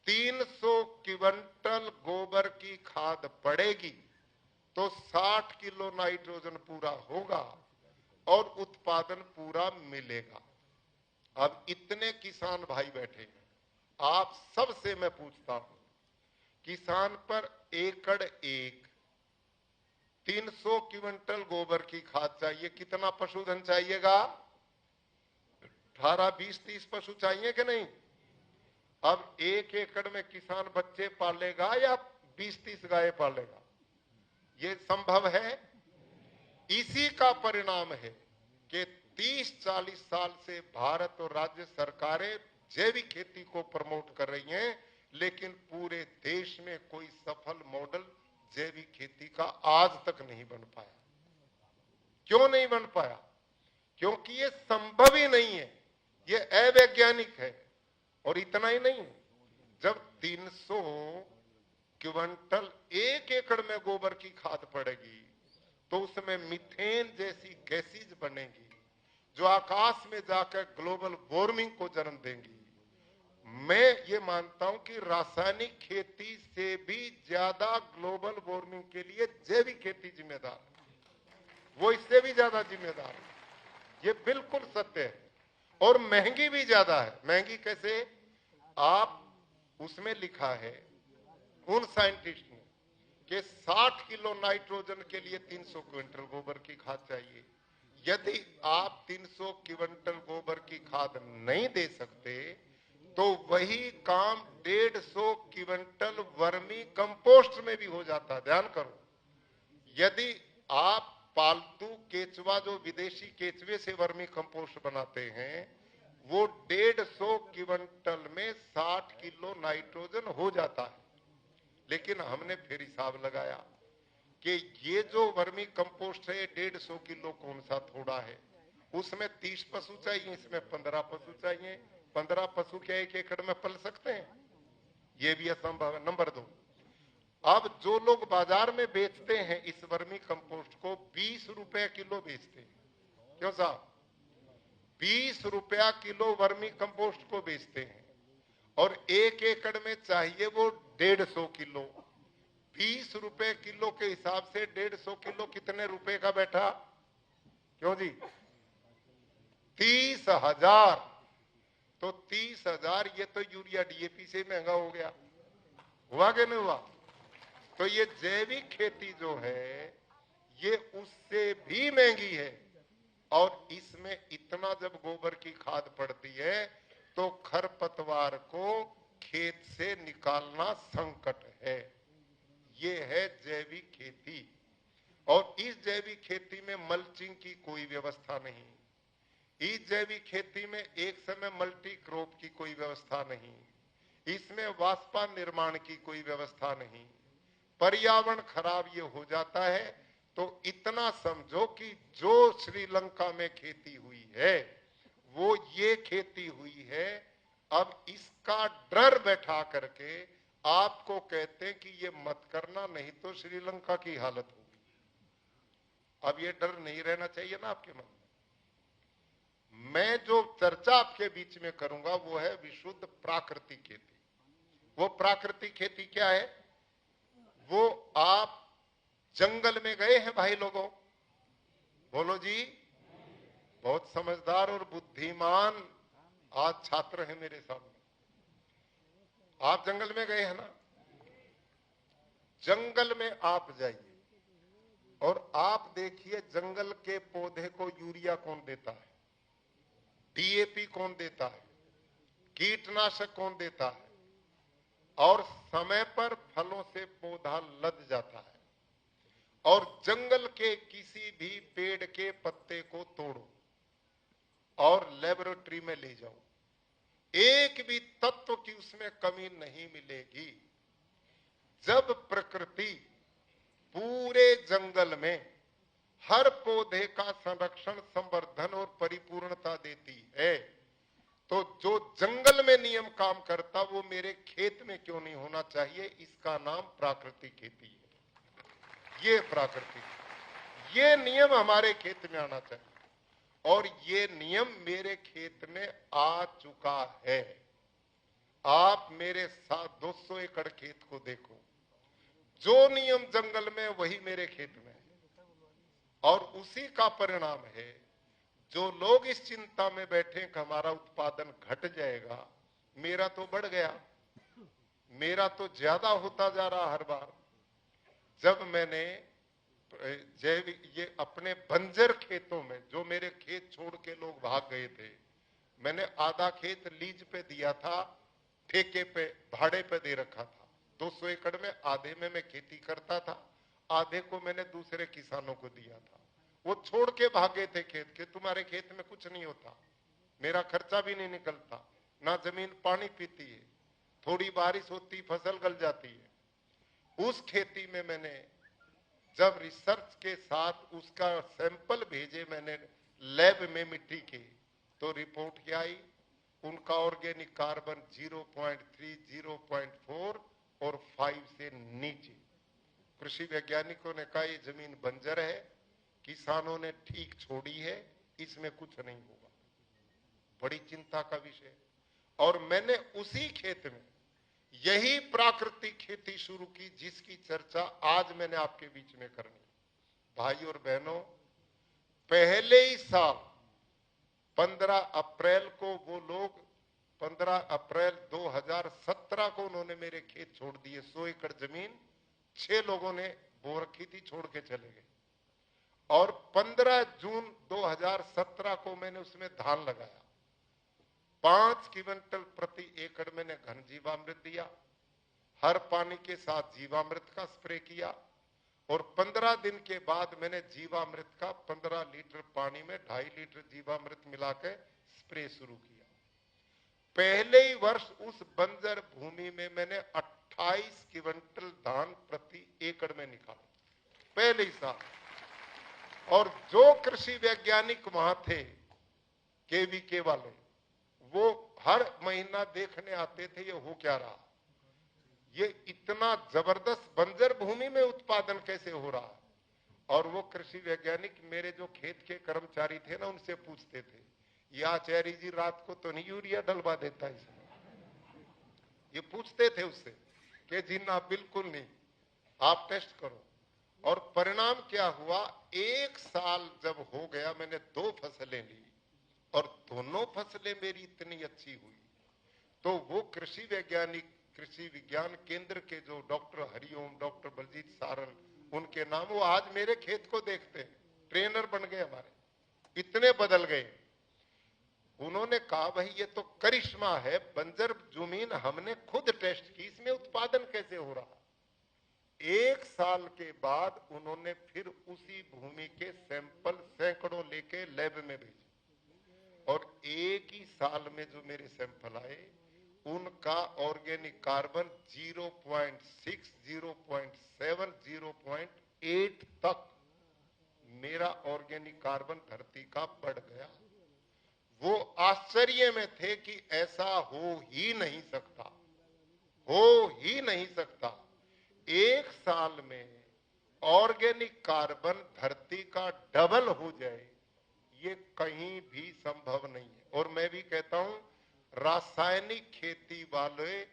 300 क्विंटल गोबर की खाद पड़ेगी तो 60 किलो नाइट्रोजन पूरा होगा और उत्पादन पूरा मिलेगा। अब इतने किसान भाई बैठे हैं, आप सबसे मैं पूछता हूं, किसान पर एकड़ 300 क्विंटल गोबर की खाद चाहिए, कितना पशुधन चाहिएगा? 18, 20, 30 पशु चाहिए कि नहीं? अब 1 एकड़ में किसान बच्चे पालेगा या 20-30 गाय पालेगा? ये संभव है? इसी का परिणाम है कि 30-40 साल से भारत और राज्य सरकारें जैविक खेती को प्रमोट कर रही हैं, लेकिन पूरे देश में कोई सफल मॉडल जैविक खेती का आज तक नहीं बन पाया। क्यों नहीं बन पाया? क्योंकि ये संभव ही नहीं है, ये अवैज्ञानिक है। और इतना ही नहीं, जब 300 क्विंटल 1 एकड़ में गोबर की खाद पड़ेगी तो उसमें मीथेन जैसी गैसेज बनेगी जो आकाश में जाकर ग्लोबल वार्मिंग को जन्म देंगी। मैं ये मानता हूं कि रासायनिक खेती से भी ज्यादा ग्लोबल वार्मिंग के लिए जैविक खेती जिम्मेदार है, वो इससे भी ज्यादा जिम्मेदार है। ये बिल्कुल सत्य है। और महंगी भी ज्यादा है। महंगी कैसे? आप उसमें लिखा है उन साइंटिस्ट ने कि 60 किलो नाइट्रोजन के लिए 300 क्विंटल गोबर की खाद चाहिए। यदि आप 300 क्विंटल गोबर की खाद नहीं दे सकते तो वही काम 150 क्विंटल वर्मी कंपोस्ट में भी हो जाता है। ध्यान करो, यदि आप पालतू केचुआ जो विदेशी केचुए से वर्मी कंपोस्ट बनाते हैं वो 150 क्विंटल में 60 किलो नाइट्रोजन हो जाता है। लेकिन हमने फिर हिसाब लगाया कि ये जो वर्मी कंपोस्ट है 150 किलो कौन सा थोड़ा है, उसमें 30 पशु चाहिए, इसमें 15 पशु चाहिए। 15 पशु क्या 1 एकड़ में पल सकते हैं? ये भी असंभव है। नंबर 2, अब जो लोग बाजार में बेचते हैं इस वर्मी कंपोस्ट को 20 रुपए किलो बेचते हैं। क्यों साहब? 20 रुपया किलो वर्मी कंपोस्ट को बेचते हैं और 1 एकड़ में चाहिए वो 150 किलो। 20 रुपए किलो के हिसाब से 150 किलो कितने रुपए का बैठा? क्यों जी? 30,000। तो 30,000 ये तो यूरिया डीएपी से महंगा हो गया। हुआ कि नहीं हुआ? तो ये जैविक खेती जो है ये उससे भी महंगी है। और इसमें इतना जब गोबर की खाद पड़ती है तो खरपतवार को खेत से निकालना संकट है। ये है जैविक खेती। और इस जैविक खेती में मल्चिंग की कोई व्यवस्था नहीं, इस जैविक खेती में एक समय मल्टी क्रॉप की कोई व्यवस्था नहीं, इसमें वाष्पा निर्माण की कोई व्यवस्था नहीं। पर्यावरण खराब ये हो जाता है। तो इतना समझो कि जो श्रीलंका में खेती हुई है वो ये खेती हुई है। अब इसका डर बैठा करके आपको कहते हैं कि ये मत करना, नहीं तो श्रीलंका की हालत होगी। अब ये डर नहीं रहना चाहिए ना आपके मन में। मैं जो चर्चा आपके बीच में करूंगा वो है विशुद्ध प्राकृतिक खेती। वो प्राकृतिक खेती क्या है? वो आप जंगल में गए हैं भाई लोगों? बोलो जी। बहुत समझदार और बुद्धिमान आज छात्र हैं मेरे सामने। आप जंगल में गए हैं ना? जंगल में आप जाइए और आप देखिए जंगल के पौधे को यूरिया कौन देता है, डीएपी कौन देता है, कीटनाशक कौन देता है, और समय पर फलों से पौधा लद जाता है। और जंगल के किसी भी पेड़ के पत्ते को तोड़ो और लेबोरेटरी में ले जाओ, एक भी तत्व की उसमें कमी नहीं मिलेगी। जब प्रकृति पूरे जंगल में हर पौधे का संरक्षण, संवर्धन और परिपूर्णता देती है, तो जो जंगल में नियम काम करता वो मेरे खेत में क्यों नहीं होना चाहिए? इसका नाम प्राकृतिक खेती है। ये प्राकृतिक, ये नियम हमारे खेत में आना चाहिए और ये नियम मेरे खेत में आ चुका है। आप मेरे साथ 200 एकड़ खेत को देखो, जो नियम जंगल में वही मेरे खेत में है। और उसी का परिणाम है जो लोग इस चिंता में बैठे कि हमारा उत्पादन घट जाएगा, मेरा तो बढ़ गया, मेरा तो ज्यादा होता जा रहा हर बार। जब मैंने जैविक ये अपने बंजर खेतों में, जो मेरे खेत छोड़ के लोग भाग गए थे, मैंने आधा खेत लीज पे दिया था, ठेके पे, भाड़े पे दे रखा था। 200 एकड़ में आधे में मैं खेती करता था, आधे को मैंने दूसरे किसानों को दिया था। वो छोड़ के भागे थे खेत के, तुम्हारे खेत में कुछ नहीं होता, मेरा खर्चा भी नहीं निकलता, ना जमीन पानी पीती है, थोड़ी बारिश होती फसल गल जाती है। उस खेती में मैंने जब रिसर्च के साथ उसका सैंपल भेजे मैंने लैब में मिट्टी के, तो रिपोर्ट क्या आई? उनका ऑर्गेनिक कार्बन 0.3, 0.4 और 5 से नीचे। कृषि वैज्ञानिकों ने कहा ये जमीन बंजर है, किसानों ने ठीक छोड़ी है, इसमें कुछ नहीं होगा। बड़ी चिंता का विषय। और मैंने उसी खेत में यही प्राकृतिक खेती शुरू की जिसकी चर्चा आज मैंने आपके बीच में करनी। भाई और बहनों, पहले ही साल 15 अप्रैल को वो लोग, 15 अप्रैल 2017 को उन्होंने मेरे खेत छोड़ दिए। 100 एकड़ जमीन 6 लोगों ने बो रखी थी, छोड़ के चले गए। और 15 जून 2017 को मैंने उसमें धान लगाया। 5 क्विंटल प्रति एकड़ मैंने घन जीवामृत दिया, हर पानी के साथ जीवामृत का स्प्रे किया। और 15 दिन के बाद मैंने जीवामृत का 15 लीटर पानी में 2.5 लीटर जीवामृत मिलाकर स्प्रे शुरू किया। पहले ही वर्ष उस बंजर भूमि में मैंने 28 क्विंटल धान प्रति एकड़ में निकाला, पहले ही साल। और जो कृषि वैज्ञानिक वहां थे, केवीके वाले, वो हर महीना देखने आते थे ये हो क्या रहा, ये इतना जबरदस्त बंजर भूमि में उत्पादन कैसे हो रहा है। और वो कृषि वैज्ञानिक मेरे जो खेत के कर्मचारी थे ना, उनसे पूछते थे, ये आचार्य जी रात को तो नहीं यूरिया डलवा देता इसमें? ये पूछते थे उससे कि जी ना, बिल्कुल नहीं, आप टेस्ट करो। और परिणाम क्या हुआ? एक साल जब हो गया, मैंने 2 फसलें ली और दोनों फसलें मेरी इतनी अच्छी हुई। तो वो कृषि वैज्ञानिक, कृषि विज्ञान केंद्र के जो डॉक्टर हरिओम, डॉक्टर बलजीत सारन, उनके नाम, वो आज मेरे खेत को देखते हैं, ट्रेनर बन गए हमारे, इतने बदल गए। उन्होंने कहा भाई ये तो करिश्मा है, बंजर जमीन हमने खुद टेस्ट की, इसमें उत्पादन कैसे हो रहा। 1 साल के बाद उन्होंने फिर उसी भूमि के सैंपल सैकड़ों लेके लैब में भेजे और एक ही साल में जो मेरे सैंपल आए उनका ऑर्गेनिक कार्बन 0.6, 0.7, 0.8 तक मेरा ऑर्गेनिक कार्बन धरती का बढ़ गया। वो आश्चर्य में थे कि ऐसा हो ही नहीं सकता, हो ही नहीं सकता। 1 साल में ऑर्गेनिक कार्बन धरती का डबल हो जाए, ये कहीं भी संभव नहीं है। और मैं भी कहता हूं रासायनिक खेती वाले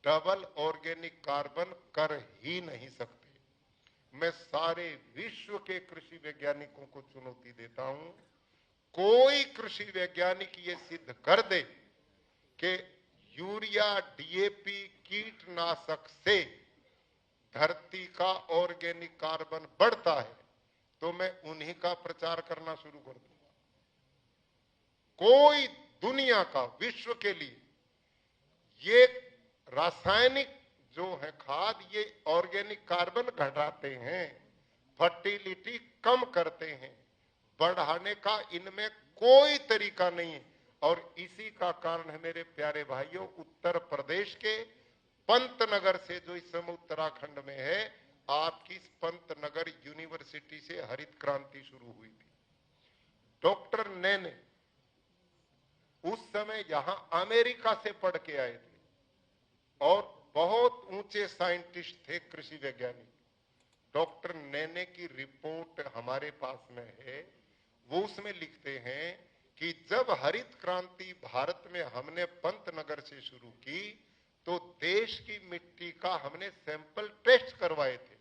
डबल ऑर्गेनिक कार्बन कर ही नहीं सकते। मैं सारे विश्व के कृषि वैज्ञानिकों को चुनौती देता हूं, कोई कृषि वैज्ञानिक ये सिद्ध कर दे कि यूरिया डीएपी कीटनाशक से धरती का ऑर्गेनिक कार्बन बढ़ता है तो मैं उन्हीं का प्रचार करना शुरू कर दूंगा। कोई दुनिया का विश्व के लिए ये रासायनिक जो है खाद, ये ऑर्गेनिक कार्बन घटाते हैं, फर्टिलिटी कम करते हैं, बढ़ाने का इनमें कोई तरीका नहीं है। और इसी का कारण है मेरे प्यारे भाइयों, उत्तर प्रदेश के पंतनगर से जो इस समय उत्तराखंड में है, आपकी पंतनगर यूनिवर्सिटी से हरित क्रांति शुरू हुई थी। डॉक्टर नैने उस समय यहां अमेरिका से पढ़ के आए थे और बहुत ऊंचे साइंटिस्ट थे, कृषि वैज्ञानिक। डॉक्टर नैने की रिपोर्ट हमारे पास में है। वो उसमें लिखते हैं कि जब हरित क्रांति भारत में हमने पंतनगर से शुरू की तो देश की मिट्टी का हमने सैंपल टेस्ट करवाए थे।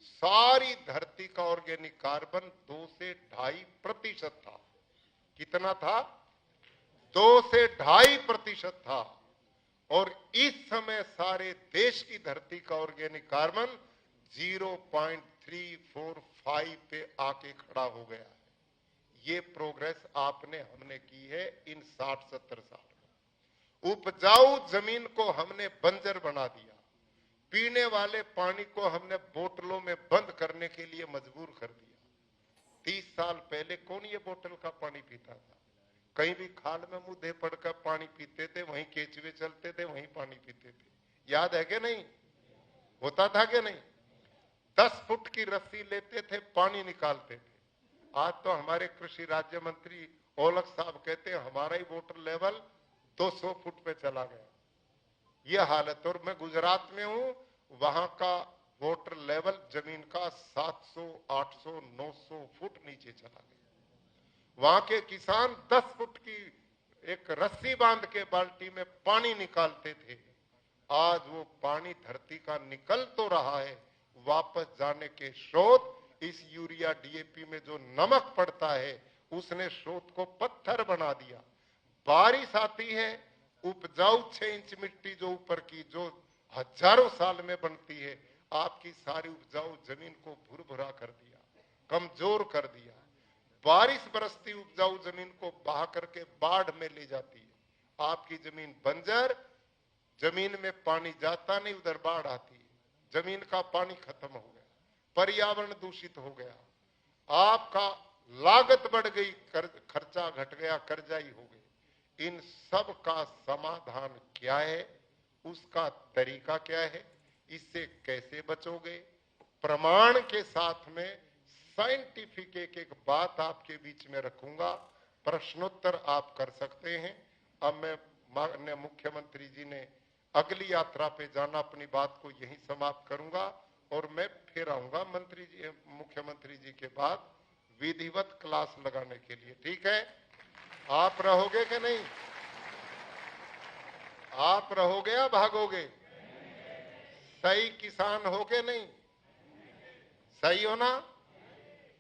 सारी धरती का ऑर्गेनिक कार्बन 2 से 2.5% था। कितना था? 2 से 2.5% था। और इस समय सारे देश की धरती का ऑर्गेनिक कार्बन 0.345 पे आके खड़ा हो गया है। ये प्रोग्रेस आपने हमने की है इन 60-70 साल में। उपजाऊ जमीन को हमने बंजर बना दिया, पीने वाले पानी को हमने बोतलों में बंद करने के लिए मजबूर कर दिया। 30 साल पहले कौन ये बोतल का पानी पीता था? कहीं भी खाल में मुंह दे पड़कर पानी पीते थे, वहीं केचुए चलते थे, वहीं पानी पीते थे। याद है कि नहीं? होता था कि नहीं? 10 फुट की रस्सी लेते थे, पानी निकालते थे। आज तो हमारे कृषि राज्य मंत्री औलख साहब कहते हैं हमारा ही वाटर लेवल 200 फुट पे चला गया। यह हालत। और मैं गुजरात में हूं, वहां का वाटर लेवल जमीन का 700, 800, 900 फुट नीचे चला गया। वहां के किसान 10 फुट की एक रस्सी बांध के बाल्टी में पानी निकालते थे। आज वो पानी धरती का निकल तो रहा है, वापस जाने के स्रोत इस यूरिया डीएपी में जो नमक पड़ता है उसने स्रोत को पत्थर बना दिया। बारिश आती है, उपजाऊ 6 इंच मिट्टी जो ऊपर की जो हजारों साल में बनती है, आपकी सारी उपजाऊ जमीन को भुरभुरा कर दिया, कमजोर कर दिया। बारिश बरसती उपजाऊ जमीन को बहा करके बाढ़ में ले जाती है। आपकी जमीन बंजर, जमीन में पानी जाता नहीं, उधर बाढ़ आती है, जमीन का पानी खत्म हो गया, पर्यावरण दूषित हो गया, आपका लागत बढ़ गई, खर्चा घट गया, कर्जाई हो गई। इन सब का समाधान क्या है? उसका तरीका क्या है? इससे कैसे बचोगे? प्रमाण के साथ में साइंटिफिक एक बात आपके बीच में रखूंगा, प्रश्नोत्तर आप कर सकते हैं। अब मैं माननीय मुख्यमंत्री जी ने अगली यात्रा पे जाना, अपनी बात को यहीं समाप्त करूंगा और मैं फिर आऊंगा मुख्यमंत्री जी के बाद विधिवत क्लास लगाने के लिए। ठीक है? आप रहोगे कि नहीं? आप रहोगे या भागोगे? सही किसान हो के नहीं? सही हो ना?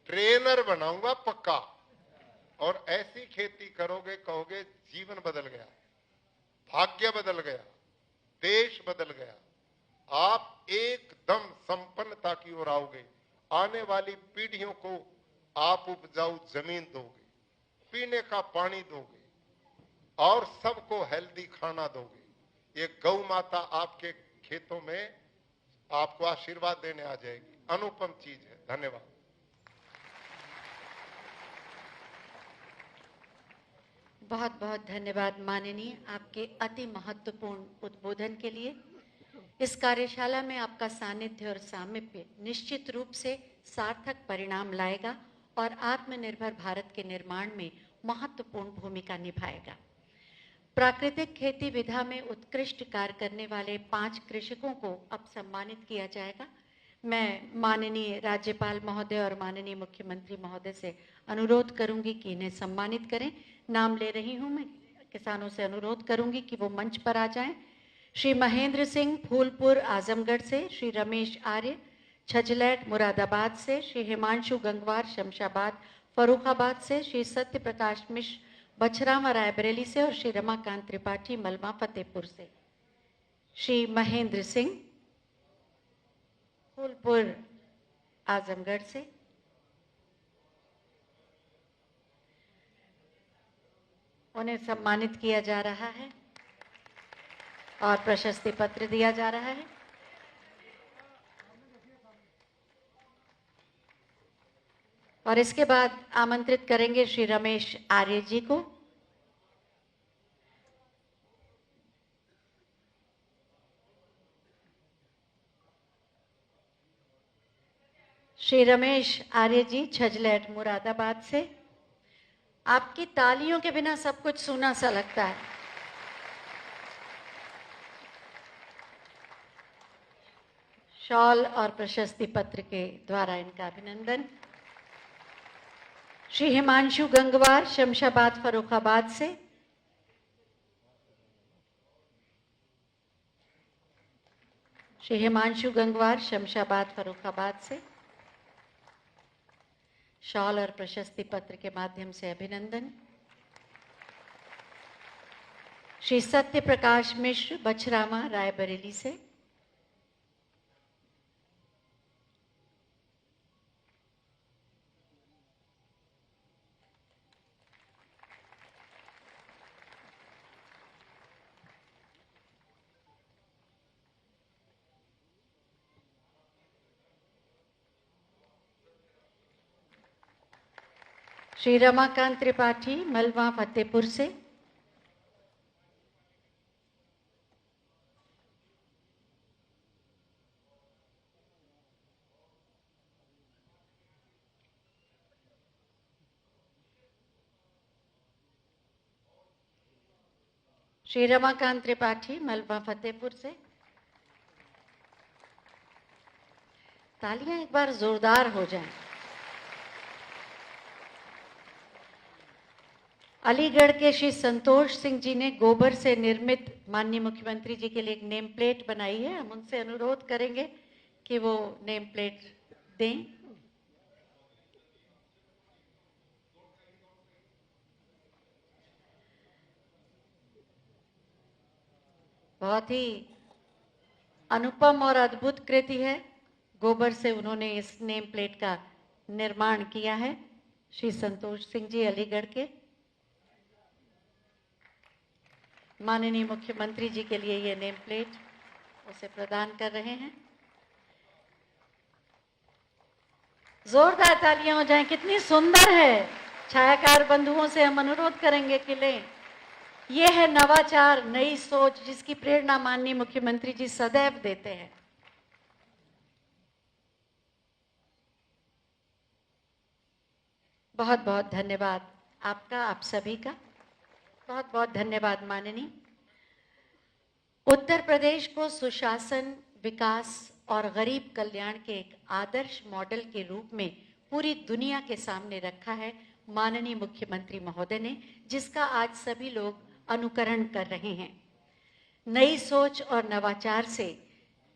ट्रेनर बनाऊंगा पक्का। और ऐसी खेती करोगे, कहोगे जीवन बदल गया, भाग्य बदल गया, देश बदल गया। आप एकदम संपन्नता की ओर आओगे। आने वाली पीढ़ियों को आप उपजाऊ जमीन दोगे, पीने का पानी दोगे, और सबको हेल्दी खाना दोगे। ये गौ माता आपके खेतों में आपको आशीर्वाद देने आ जाएगी। अनुपम चीज है। धन्यवाद। बहुत बहुत धन्यवाद माननीय, आपके अति महत्वपूर्ण उद्बोधन के लिए। इस कार्यशाला में आपका सानिध्य और सामीप्य निश्चित रूप से सार्थक परिणाम लाएगा और आत्मनिर्भर भारत के निर्माण में महत्वपूर्ण भूमिका निभाएगा। प्राकृतिक खेती विधा में उत्कृष्ट कार्य करने वाले 5 कृषकों को अब सम्मानित किया जाएगा। मैं माननीय राज्यपाल महोदय और माननीय मुख्यमंत्री महोदय से अनुरोध करूंगी कि इन्हें सम्मानित करें। नाम ले रही हूं मैं, किसानों से अनुरोध करूंगी कि वो मंच पर आ जाएं। श्री महेंद्र सिंह फूलपुर आजमगढ़ से, श्री रमेश आर्य छजलैट मुरादाबाद से, श्री हिमांशु गंगवार शमशाबाद फरुखाबाद से, श्री सत्य प्रकाश मिश्र बछरावा रायबरेली से और श्री रमाकांत त्रिपाठी मलवा फतेहपुर से। श्री महेंद्र सिंह फूलपुर आजमगढ़ से, उन्हें सम्मानित किया जा रहा है और प्रशस्ति पत्र दिया जा रहा है। और इसके बाद आमंत्रित करेंगे श्री रमेश आर्य जी को। श्री रमेश आर्य जी छजलैट मुरादाबाद से। आपकी तालियों के बिना सब कुछ सूना सा लगता है। शॉल और प्रशस्ति पत्र के द्वारा इनका अभिनंदन। श्री हिमांशु गंगवार शमशाबाद फरुखाबाद से। श्री हिमांशु गंगवार शमशाबाद फरुखाबाद से शॉल और प्रशस्ति पत्र के माध्यम से अभिनंदन। श्री सत्य प्रकाश मिश्र बछरावा रायबरेली से। श्री रमाकांत त्रिपाठी मलवा फतेहपुर से। श्री रमाकांत त्रिपाठी मलवा फतेहपुर से। तालियां एक बार जोरदार हो जाएं। अलीगढ़ के श्री संतोष सिंह जी ने गोबर से निर्मित माननीय मुख्यमंत्री जी के लिए एक नेम प्लेट बनाई है। हम उनसे अनुरोध करेंगे कि वो नेम प्लेट दें। बहुत ही अनुपम और अद्भुत कृति है। गोबर से उन्होंने इस नेम प्लेट का निर्माण किया है। श्री संतोष सिंह जी अलीगढ़ के माननीय मुख्यमंत्री जी के लिए ये नेम प्लेट उसे प्रदान कर रहे हैं। जोरदार तालियां हो जाएं। कितनी सुंदर है। छायाकार बंधुओं से हम अनुरोध करेंगे कि लें। ये है नवाचार, नई सोच, जिसकी प्रेरणा माननीय मुख्यमंत्री जी सदैव देते हैं। बहुत बहुत धन्यवाद आपका, आप सभी का बहुत बहुत धन्यवाद माननीय। उत्तर प्रदेश को सुशासन, विकास और गरीब कल्याण के एक आदर्श मॉडल के रूप में पूरी दुनिया के सामने रखा है माननीय मुख्यमंत्री महोदय ने, जिसका आज सभी लोग अनुकरण कर रहे हैं। नई सोच और नवाचार से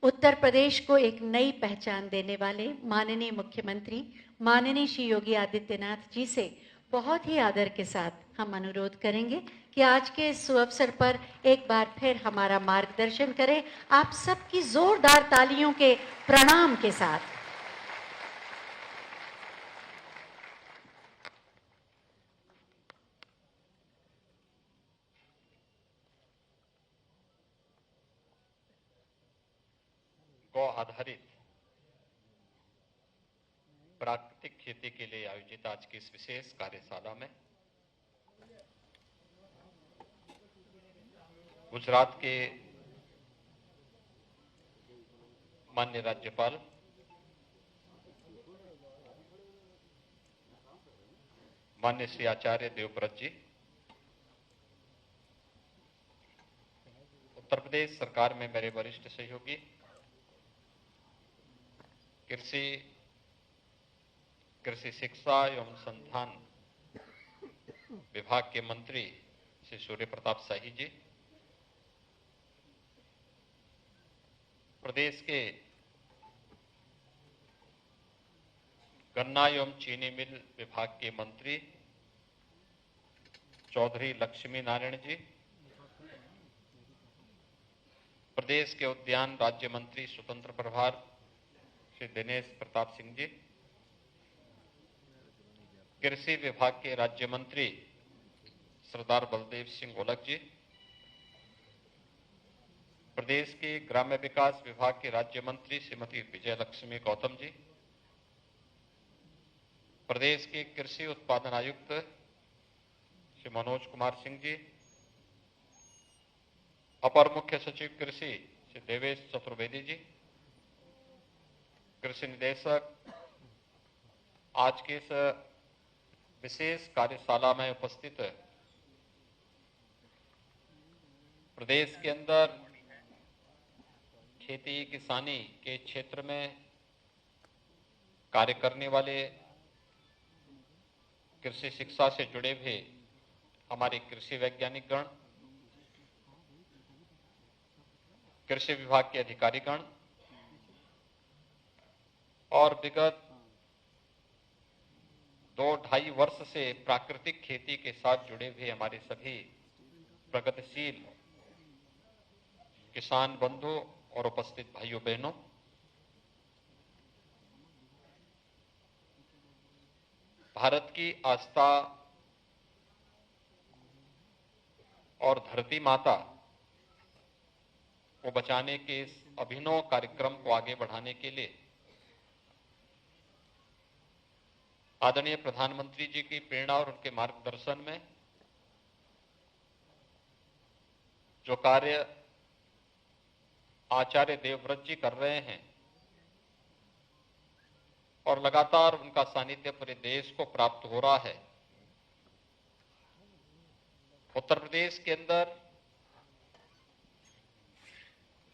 उत्तर प्रदेश को एक नई पहचान देने वाले माननीय मुख्यमंत्री माननीय श्री योगी आदित्यनाथ जी से बहुत ही आदर के साथ हम अनुरोध करेंगे कि आज के इस सुअवसर पर एक बार फिर हमारा मार्गदर्शन करें। आप सबकी जोरदार तालियों के प्रणाम के साथ। गौ आधारित प्राकृतिक खेती के लिए आयोजित आज की इस विशेष कार्यशाला में गुजरात के माननीय राज्यपाल माननीय श्री आचार्य देवव्रत जी, उत्तर प्रदेश सरकार में मेरे वरिष्ठ सहयोगी कृषि शिक्षा एवं अनुसंधान विभाग के मंत्री श्री सूर्य प्रताप शाही जी, प्रदेश के गन्ना एवं चीनी मिल विभाग के मंत्री चौधरी लक्ष्मी नारायण जी, प्रदेश के उद्यान राज्य मंत्री स्वतंत्र प्रभार श्री दिनेश प्रताप सिंह जी, कृषि विभाग के राज्य मंत्री सरदार बलदेव सिंह ओलख जी, प्रदेश के ग्राम्य विकास विभाग के राज्य मंत्री श्रीमती विजय लक्ष्मी गौतम जी, प्रदेश के कृषि उत्पादन आयुक्त श्री मनोज कुमार सिंह जी, अपर मुख्य सचिव कृषि श्री देवेश चतुर्वेदी जी, कृषि निदेशक, आज के इस विशेष कार्यशाला में उपस्थित प्रदेश के अंदर खेती किसानी के क्षेत्र में कार्य करने वाले, कृषि शिक्षा से जुड़े हुए हमारे कृषि वैज्ञानिक गण, कृषि विभाग के अधिकारीगण और विगत 2-2.5 वर्ष से प्राकृतिक खेती के साथ जुड़े हुए हमारे सभी प्रगतिशील किसान बंधु और उपस्थित भाइयों बहनों, भारत की आस्था और धरती माता को बचाने के इस अभिनव कार्यक्रम को आगे बढ़ाने के लिए आदरणीय प्रधानमंत्री जी की प्रेरणा और उनके मार्गदर्शन में जो कार्य आचार्य देवव्रत जी कर रहे हैं और लगातार उनका सानिध्य पूरे देश को प्राप्त हो रहा है, उत्तर प्रदेश के अंदर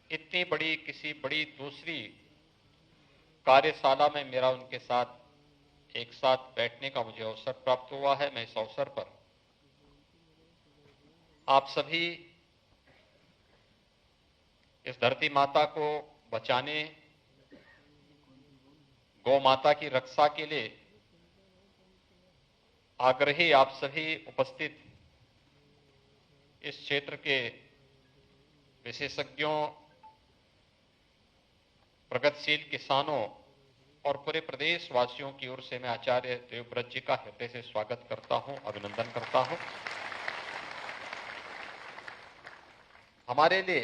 इतनी बड़ी किसी बड़ी दूसरी कार्यशाला में मेरा उनके साथ एक साथ बैठने का मुझे अवसर प्राप्त हुआ है। मैं इस अवसर पर आप सभी इस धरती माता को बचाने, गौ माता की रक्षा के लिए आग्रही आप सभी उपस्थित इस क्षेत्र के विशेषज्ञों, प्रगतिशील किसानों और पूरे प्रदेश वासियों की ओर से मैं आचार्य देवव्रत जी का हृदय से स्वागत करता हूं, अभिनंदन करता हूं। हमारे लिए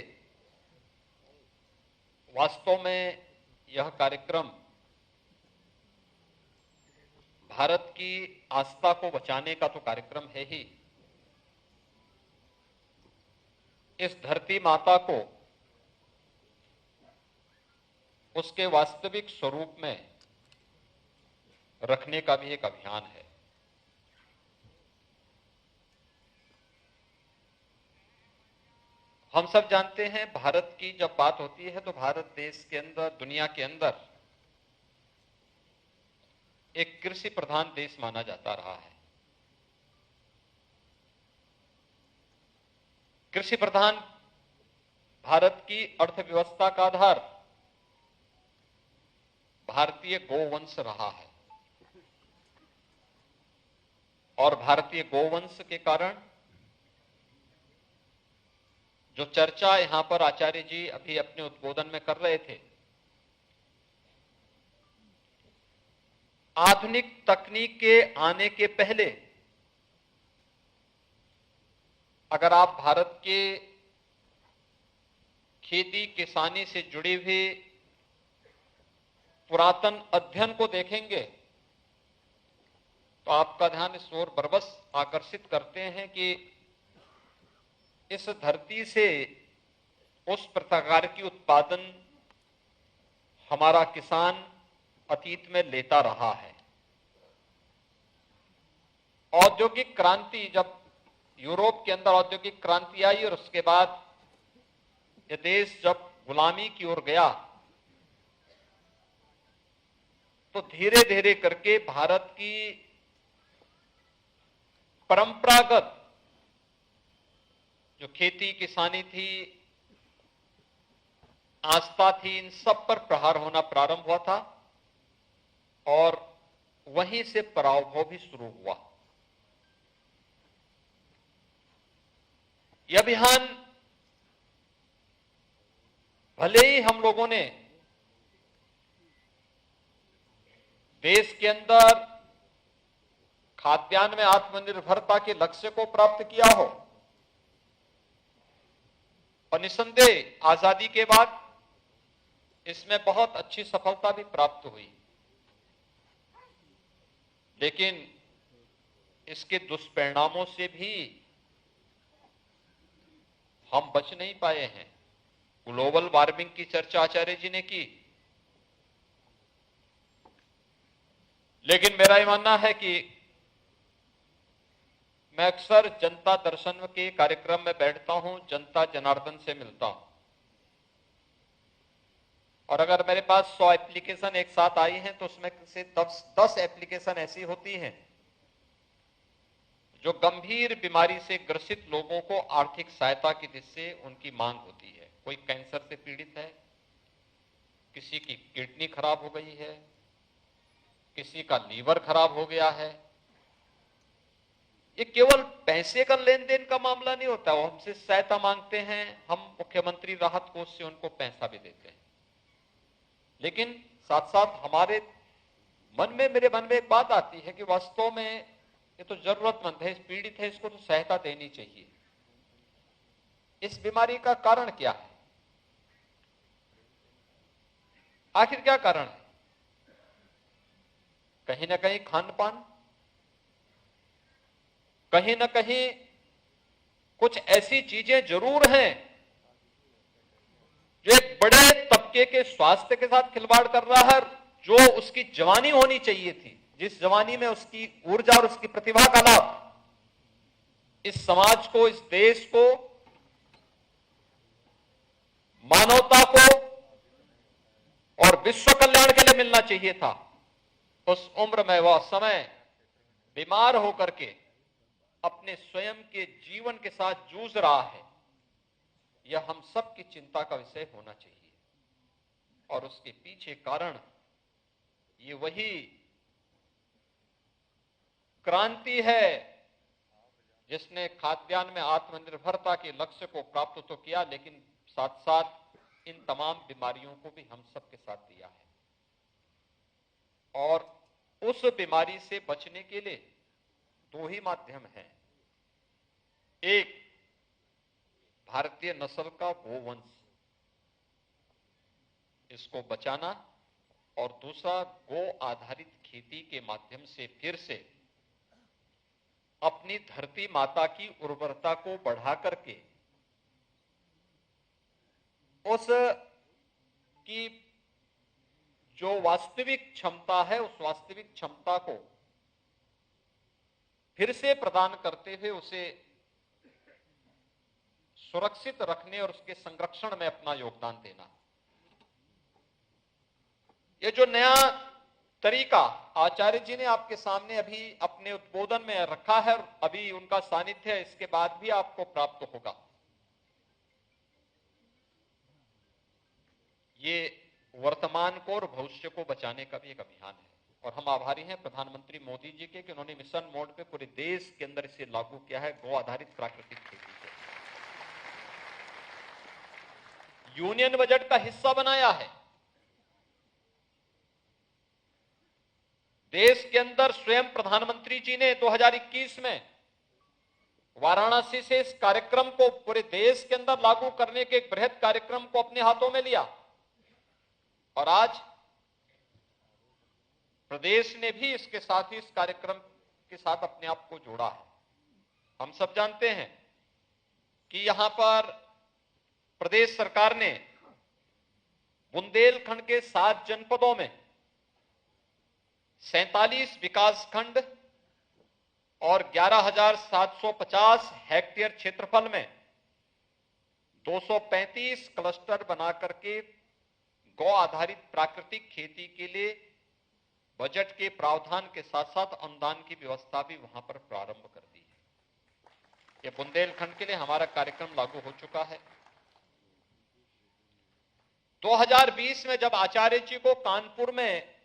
वास्तव में यह कार्यक्रम भारत की आस्था को बचाने का तो कार्यक्रम है ही, इस धरती माता को उसके वास्तविक स्वरूप में रखने का भी एक अभियान है। हम सब जानते हैं, भारत की जब बात होती है तो भारत देश के अंदर, दुनिया के अंदर एक कृषि प्रधान देश माना जाता रहा है। कृषि प्रधान भारत की अर्थव्यवस्था का आधार भारतीय गोवंश रहा है और भारतीय गोवंश के कारण जो चर्चा यहां पर आचार्य जी अभी अपने उद्बोधन में कर रहे थे, आधुनिक तकनीक के आने के पहले अगर आप भारत के खेती किसानी से जुड़े हुए पुरातन अध्ययन को देखेंगे तो आपका ध्यान इस ओर बरबस आकर्षित करते हैं कि इस धरती से उस प्रकार की उत्पादन हमारा किसान अतीत में लेता रहा है। औद्योगिक क्रांति, जब यूरोप के अंदर औद्योगिक क्रांति आई और उसके बाद यह देश जब गुलामी की ओर गया तो धीरे धीरे करके भारत की परंपरागत जो खेती किसानी थी, आस्था थी, इन सब पर प्रहार होना प्रारंभ हुआ था और वहीं से पराभव भी शुरू हुआ। यह अभियान भले ही हम लोगों ने देश के अंदर खाद्यान्न में आत्मनिर्भरता के लक्ष्य को प्राप्त किया हो और निसंदेह आजादी के बाद इसमें बहुत अच्छी सफलता भी प्राप्त हुई, लेकिन इसके दुष्परिणामों से भी हम बच नहीं पाए हैं। ग्लोबल वार्मिंग की चर्चा आचार्य जी ने की, लेकिन मेरा यह मानना है कि मैं अक्सर जनता दर्शन के कार्यक्रम में बैठता हूं, जनता जनार्दन से मिलता हूं, और अगर मेरे पास 100 एप्लीकेशन एक साथ आई हैं तो उसमें से 10 एप्लीकेशन ऐसी होती हैं जो गंभीर बीमारी से ग्रसित लोगों को आर्थिक सहायता की जिससे उनकी मांग होती है। कोई कैंसर से पीड़ित है, किसी की किडनी खराब हो गई है, किसी का लीवर खराब हो गया है। ये केवल पैसे का लेन देन का मामला नहीं होता, वो हमसे सहायता मांगते हैं, हम मुख्यमंत्री राहत कोष से उनको पैसा भी देते हैं, लेकिन साथ साथ हमारे मेरे मन में एक बात आती है कि वास्तव में ये तो जरूरतमंद है, पीड़ित है, इसको तो सहायता देनी चाहिए। इस बीमारी का कारण क्या है? आखिर क्या कारण है? कहीं ना कहीं खान पान, कहीं ना कहीं कुछ ऐसी चीजें जरूर हैं जो एक बड़े तबके के स्वास्थ्य के साथ खिलवाड़ कर रहा है, जो उसकी जवानी होनी चाहिए थी, जिस जवानी में उसकी ऊर्जा और उसकी प्रतिभा का लाभ इस समाज को, इस देश को, मानवता को और विश्व कल्याण के लिए मिलना चाहिए था, उस उम्र में वह समय बीमार होकर के अपने स्वयं के जीवन के साथ जूझ रहा है। यह हम सब की चिंता का विषय होना चाहिए। और उसके पीछे कारण ये वही क्रांति है जिसने खाद्यान्न में आत्मनिर्भरता के लक्ष्य को प्राप्त तो किया, लेकिन साथ साथ इन तमाम बीमारियों को भी हम सब के साथ दिया है। और उस बीमारी से बचने के लिए दो ही माध्यम हैं। एक, भारतीय नस्ल का गोवंश, इसको बचाना, और दूसरा गो आधारित खेती के माध्यम से फिर से अपनी धरती माता की उर्वरता को बढ़ा करके उस की जो वास्तविक क्षमता है, उस वास्तविक क्षमता को फिर से प्रदान करते हुए उसे सुरक्षित रखने और उसके संरक्षण में अपना योगदान देना। ये जो नया तरीका आचार्य जी ने आपके सामने अभी अपने उद्बोधन में रखा है, अभी उनका सानिध्य इसके बाद भी आपको प्राप्त होगा, ये वर्तमान को और भविष्य को बचाने का भी एक अभियान है। और हम आभारी हैं प्रधानमंत्री मोदी जी के कि उन्होंने मिशन मोड पे पूरे देश के अंदर इसे लागू किया है, गो आधारित प्राकृतिक खेती को यूनियन बजट का हिस्सा बनाया है। देश के अंदर स्वयं प्रधानमंत्री जी ने 2021 में वाराणसी से इस कार्यक्रम को पूरे देश के अंदर लागू करने के एक बृहद कार्यक्रम को अपने हाथों में लिया, और आज प्रदेश ने भी इसके साथ ही इस कार्यक्रम के साथ अपने आप को जोड़ा है। हम सब जानते हैं कि यहां पर प्रदेश सरकार ने बुंदेलखंड के 7 जनपदों में 47 विकासखंड और 11,750 हेक्टेयर क्षेत्रफल में 235 क्लस्टर बना करके गौ आधारित प्राकृतिक खेती के लिए बजट के प्रावधान के साथ साथ अनुदान की व्यवस्था भी वहां पर प्रारंभ कर दी है। यह बुंदेलखंड के लिए हमारा कार्यक्रम लागू हो चुका है। 2020 में जब आचार्य जी को कानपुर में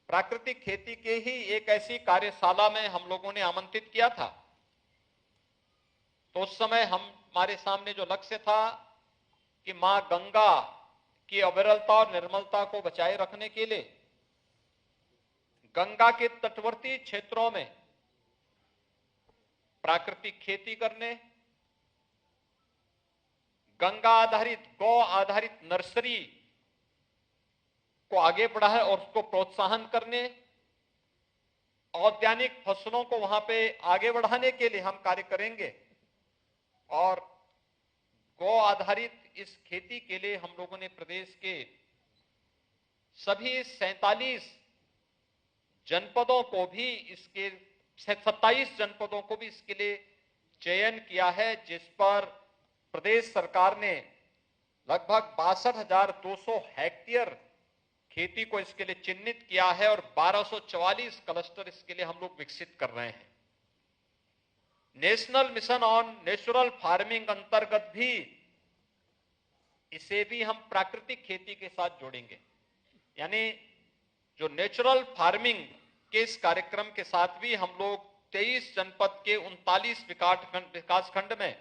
प्राकृतिक खेती के ही एक ऐसी कार्यशाला में हम लोगों ने आमंत्रित किया था, तो उस समय हमारे सामने जो लक्ष्य था कि मां गंगा की अविरलता और निर्मलता को बचाए रखने के लिए गंगा के तटवर्ती क्षेत्रों में प्राकृतिक खेती करने, गंगा आधारित गौ आधारित नर्सरी को आगे बढ़ाए और उसको प्रोत्साहन करने, औद्यानिक फसलों को वहां पे आगे बढ़ाने के लिए हम कार्य करेंगे। और गौ आधारित इस खेती के लिए हम लोगों ने प्रदेश के सभी 47 जनपदों को भी इसके 27 जनपदों को भी इसके लिए चयन किया है, जिस पर प्रदेश सरकार ने लगभग 62,200 हेक्टेयर खेती को इसके लिए चिन्हित किया है और 1244 क्लस्टर इसके लिए हम लोग विकसित कर रहे हैं। National mission on natural farming अंतर्गत भी इसे भी हम प्राकृतिक खेती के साथ जोड़ेंगे। यानी जो नेचुरल फार्मिंग के इस कार्यक्रम के साथ भी हम लोग 23 जनपद के 39 विकासखंड में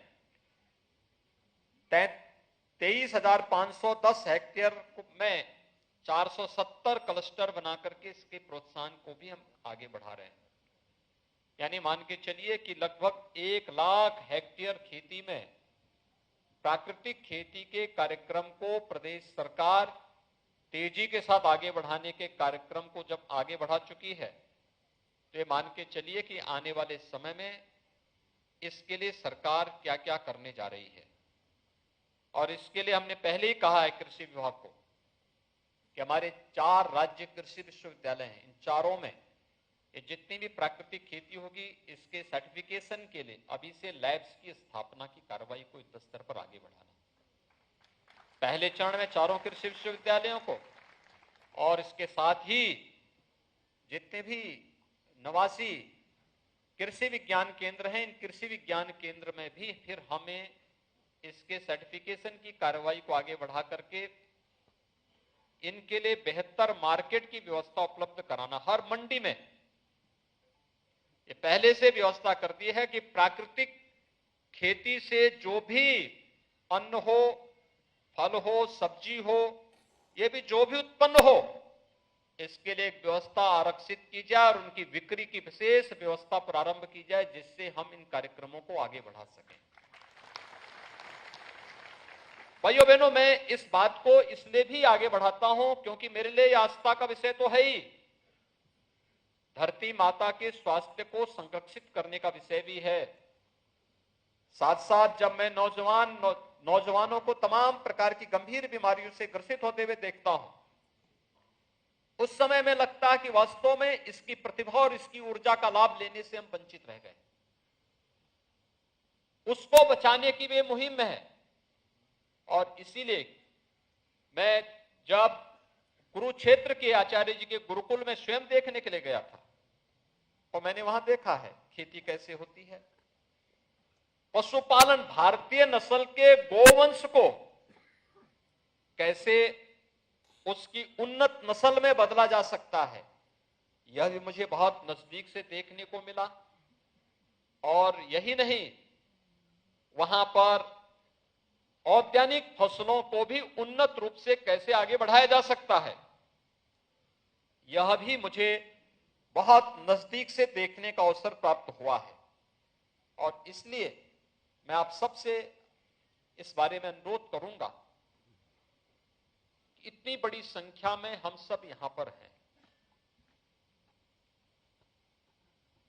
23,510 हेक्टेयर में 470 क्लस्टर बना करके इसके प्रोत्साहन को भी हम आगे बढ़ा रहे हैं। यानी मान के चलिए कि लगभग 1 लाख हेक्टेयर खेती में प्राकृतिक खेती के कार्यक्रम को प्रदेश सरकार तेजी के साथ आगे बढ़ाने के कार्यक्रम को जब आगे बढ़ा चुकी है, तो ये मान के चलिए कि आने वाले समय में इसके लिए सरकार क्या क्या करने जा रही है। और इसके लिए हमने पहले ही कहा है कृषि विभाग को कि हमारे 4 राज्य कृषि विश्वविद्यालय हैं, इन चारों में ये जितनी भी प्राकृतिक खेती होगी इसके सर्टिफिकेशन के लिए अभी से लैब्स की स्थापना की कार्रवाई को युद्ध स्तर पर आगे बढ़ाना। पहले चरण में 4 कृषि विश्वविद्यालयों को और इसके साथ ही जितने भी 89 कृषि विज्ञान केंद्र हैं, इन कृषि विज्ञान केंद्र में भी फिर हमें इसके सर्टिफिकेशन की कार्रवाई को आगे बढ़ा करके इनके लिए बेहतर मार्केट की व्यवस्था उपलब्ध कराना। हर मंडी में ये पहले से व्यवस्था कर दी है कि प्राकृतिक खेती से जो भी अन्न हो, फल हो, सब्जी हो, ये भी जो भी उत्पन्न हो, इसके लिए एक व्यवस्था आरक्षित की जाए और उनकी बिक्री की विशेष व्यवस्था प्रारंभ की जाए, जिससे हम इन कार्यक्रमों को आगे बढ़ा सकें। भाइयों बहनों, मैं इस बात को इसलिए भी आगे बढ़ाता हूं क्योंकि मेरे लिए आस्था का विषय तो है ही, धरती माता के स्वास्थ्य को संरक्षित करने का विषय भी है। साथ साथ जब मैं नौजवानों को तमाम प्रकार की गंभीर बीमारियों से ग्रसित होते हुए देखता हूं, उस समय में लगता है कि वास्तव में इसकी प्रतिभा और इसकी ऊर्जा का लाभ लेने से हम वंचित रह गए। उसको बचाने की वे मुहिम में है। और इसीलिए मैं जब कुरुक्षेत्र के आचार्य जी के गुरुकुल में स्वयं देखने के लिए गया था, और मैंने वहां देखा है खेती कैसे होती है, पशुपालन, भारतीय नस्ल के गोवंश को कैसे उसकी उन्नत नस्ल में बदला जा सकता है, यह भी मुझे बहुत नजदीक से देखने को मिला। और यही नहीं, वहां पर औद्यानिक फसलों को भी उन्नत रूप से कैसे आगे बढ़ाया जा सकता है, यह भी मुझे बहुत नजदीक से देखने का अवसर प्राप्त हुआ है। और इसलिए मैं आप सबसे इस बारे में अनुरोध करूंगा कि इतनी बड़ी संख्या में हम सब यहां पर हैं,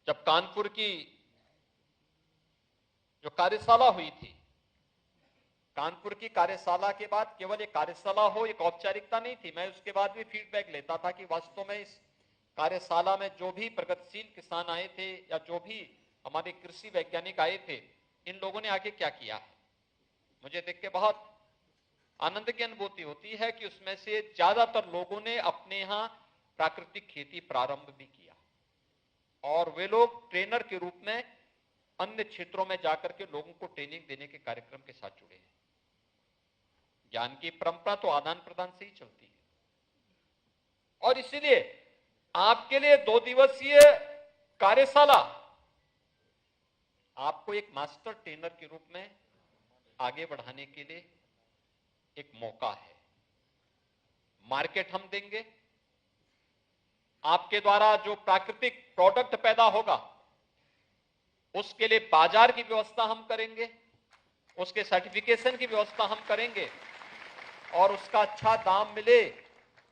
जब कानपुर की जो कार्यशाला हुई थी, कानपुर की कार्यशाला के बाद केवल एक कार्यशाला हो, एक औपचारिकता नहीं थी। मैं उसके बाद भी फीडबैक लेता था कि वास्तव में इस कार्यशाला में जो भी प्रगतिशील किसान आए थे या जो भी हमारे कृषि वैज्ञानिक आए थे, इन लोगों ने आगे क्या किया है। मुझे देख के बहुत आनंद की अनुभूति होती है कि उसमें से ज्यादातर लोगों ने अपने यहां प्राकृतिक खेती प्रारंभ भी किया और वे लोग ट्रेनर के रूप में अन्य क्षेत्रों में जाकर के लोगों को ट्रेनिंग देने के कार्यक्रम के साथ जुड़े हैं। ज्ञान की परंपरा तो आदान प्रदान से ही चलती है और इसीलिए आपके लिए 2 दिवसीय कार्यशाला आपको एक मास्टर ट्रेनर के रूप में आगे बढ़ाने के लिए एक मौका है। मार्केट हम देंगे, आपके द्वारा जो प्राकृतिक प्रोडक्ट पैदा होगा उसके लिए बाजार की व्यवस्था हम करेंगे, उसके सर्टिफिकेशन की व्यवस्था हम करेंगे और उसका अच्छा दाम मिले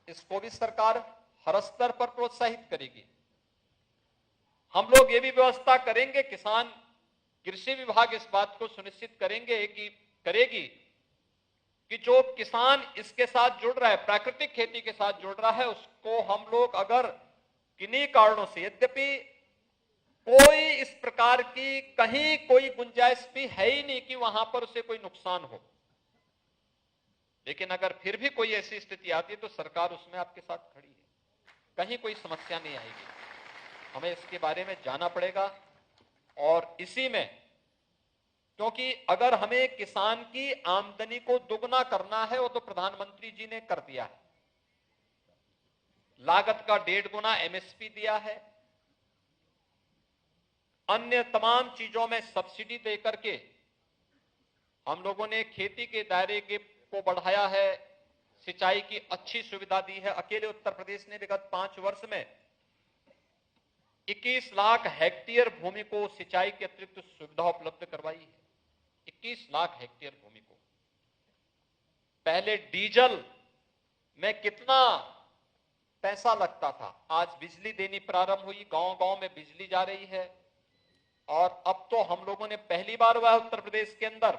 इसको भी सरकार हर स्तर पर प्रोत्साहित करेगी। हम लोग ये भी व्यवस्था करेंगे, किसान कृषि विभाग इस बात को सुनिश्चित करेगी कि जो किसान इसके साथ जुड़ रहा है, प्राकृतिक खेती के साथ जुड़ रहा है, उसको हम लोग अगर किन्हीं कारणों से, यद्यपि कोई इस प्रकार की कहीं कोई गुंजाइश भी है ही नहीं कि वहां पर उसे कोई नुकसान हो, लेकिन अगर फिर भी कोई ऐसी स्थिति आती है तो सरकार उसमें आपके साथ खड़ी है, कहीं कोई समस्या नहीं आएगी। हमें इसके बारे में जाना पड़ेगा और इसी में, क्योंकि अगर हमें किसान की आमदनी को दुगना करना है वो तो प्रधानमंत्री जी ने कर दिया है। लागत का 1.5 गुना एमएसपी दिया है, अन्य तमाम चीजों में सब्सिडी देकर के हम लोगों ने खेती के दायरे को बढ़ाया है, सिंचाई की अच्छी सुविधा दी है। अकेले उत्तर प्रदेश ने विगत 5 वर्ष में 21 लाख हेक्टेयर भूमि को सिंचाई की अतिरिक्त सुविधा उपलब्ध करवाई है। 21 लाख हेक्टेयर भूमि को। पहले डीजल में कितना पैसा लगता था, आज बिजली देनी प्रारंभ हुई, गांव-गांव में बिजली जा रही है और अब तो हम लोगों ने पहली बार हुआ उत्तर प्रदेश के अंदर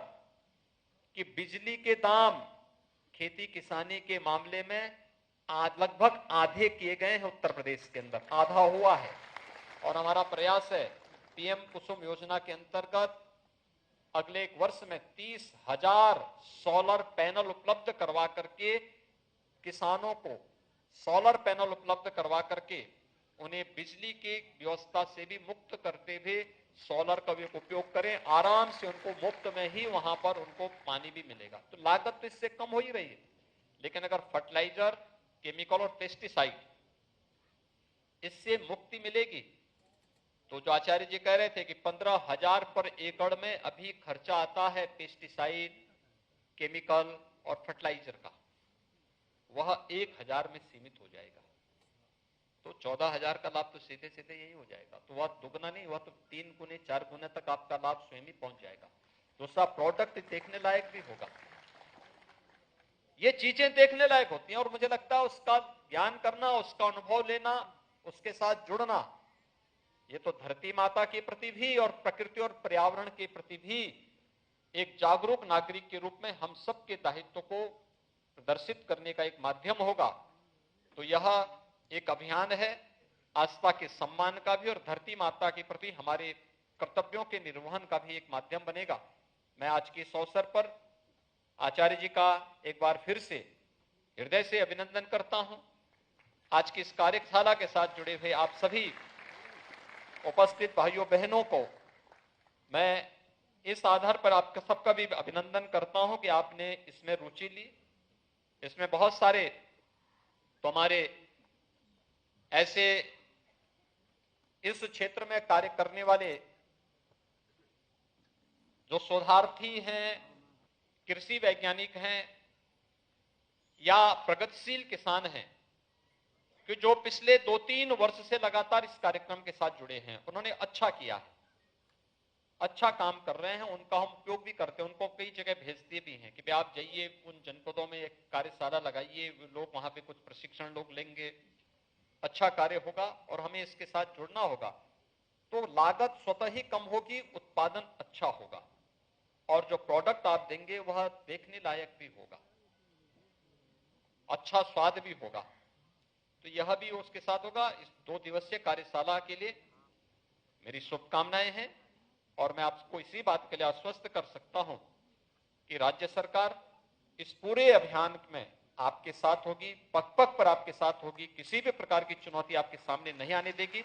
कि बिजली के दाम खेती किसानी के मामले में आज लगभग आधे किए गए हैं। उत्तर प्रदेश के अंदर आधा हुआ है और हमारा प्रयास है पीएम कुसुम योजना के अंतर्गत अगले 1 वर्ष में 30,000 सोलर पैनल उपलब्ध करवा करके किसानों को सोलर पैनल उपलब्ध करवा करके उन्हें बिजली की व्यवस्था से भी मुक्त करते हुए सोलर का भी उपयोग करें, आराम से उनको मुफ्त में ही वहां पर उनको पानी भी मिलेगा। तो लागत तो इससे कम हो ही रही है, लेकिन अगर फर्टिलाइजर, केमिकल और पेस्टिसाइड इससे मुक्ति मिलेगी तो जो आचार्य जी कह रहे थे कि 15,000 पर एकड़ में अभी खर्चा आता है पेस्टिसाइड, केमिकल और फर्टिलाइजर का, वह 1,000 में सीमित हो जाएगा। तो 14,000 का लाभ तो सीधे सीधे यही हो जाएगा। तो वह दुगना नहीं, वह तो 3 गुने 4 गुने तक आपका लाभ स्वयं ही पहुंच जाएगा। दूसरा, प्रोडक्ट देखने लायक भी होगा। ये चीजें देखने लायक होती हैं और मुझे लगता है उसका ज्ञान करना, उसका अनुभव लेना, उसके साथ जुड़ना, ये तो धरती माता के प्रति भी और प्रकृति और पर्यावरण के प्रति भी एक जागरूक नागरिक के रूप में हम सबके दायित्व को प्रदर्शित करने का एक माध्यम होगा। तो यह एक अभियान है आस्था के सम्मान का भी और धरती माता के प्रति हमारे कर्तव्यों के निर्वहन का भी एक माध्यम बनेगा। मैं आज के इस अवसर पर आचार्य जी का एक बार फिर से हृदय से अभिनंदन करता हूं। आज की इस कार्यशाला के साथ जुड़े हुए आप सभी उपस्थित भाइयों बहनों को मैं इस आधार पर आपका सबका भी अभिनंदन करता हूं कि आपने इसमें रुचि ली। इसमें बहुत सारे तो हमारे ऐसे इस क्षेत्र में कार्य करने वाले जो शोधार्थी हैं, कृषि वैज्ञानिक हैं या प्रगतिशील किसान हैं कि जो पिछले 2-3 वर्ष से लगातार इस कार्यक्रम के साथ जुड़े हैं, उन्होंने अच्छा किया है, अच्छा काम कर रहे हैं। उनका हम उपयोग भी करते हैं, उनको कई जगह भेजते भी हैं कि भाई आप जाइए उन जनपदों में एक कार्यशाला लगाइए, लोग वहां पे कुछ प्रशिक्षण लोग लेंगे, अच्छा कार्य होगा और हमें इसके साथ जुड़ना होगा। तो लागत स्वतः ही कम होगी, उत्पादन अच्छा होगा और जो प्रोडक्ट आप देंगे वह देखने लायक भी होगा, अच्छा स्वाद भी होगा। तो यह भी उसके साथ होगा। इस 2 दिवसीय कार्यशाला के लिए मेरी शुभकामनाएं हैं और मैं आपको इसी बात के लिए आश्वस्त कर सकता हूं कि राज्य सरकार इस पूरे अभियान में आपके साथ होगी, पग पग पर आपके साथ होगी, किसी भी प्रकार की चुनौती आपके सामने नहीं आने देगी।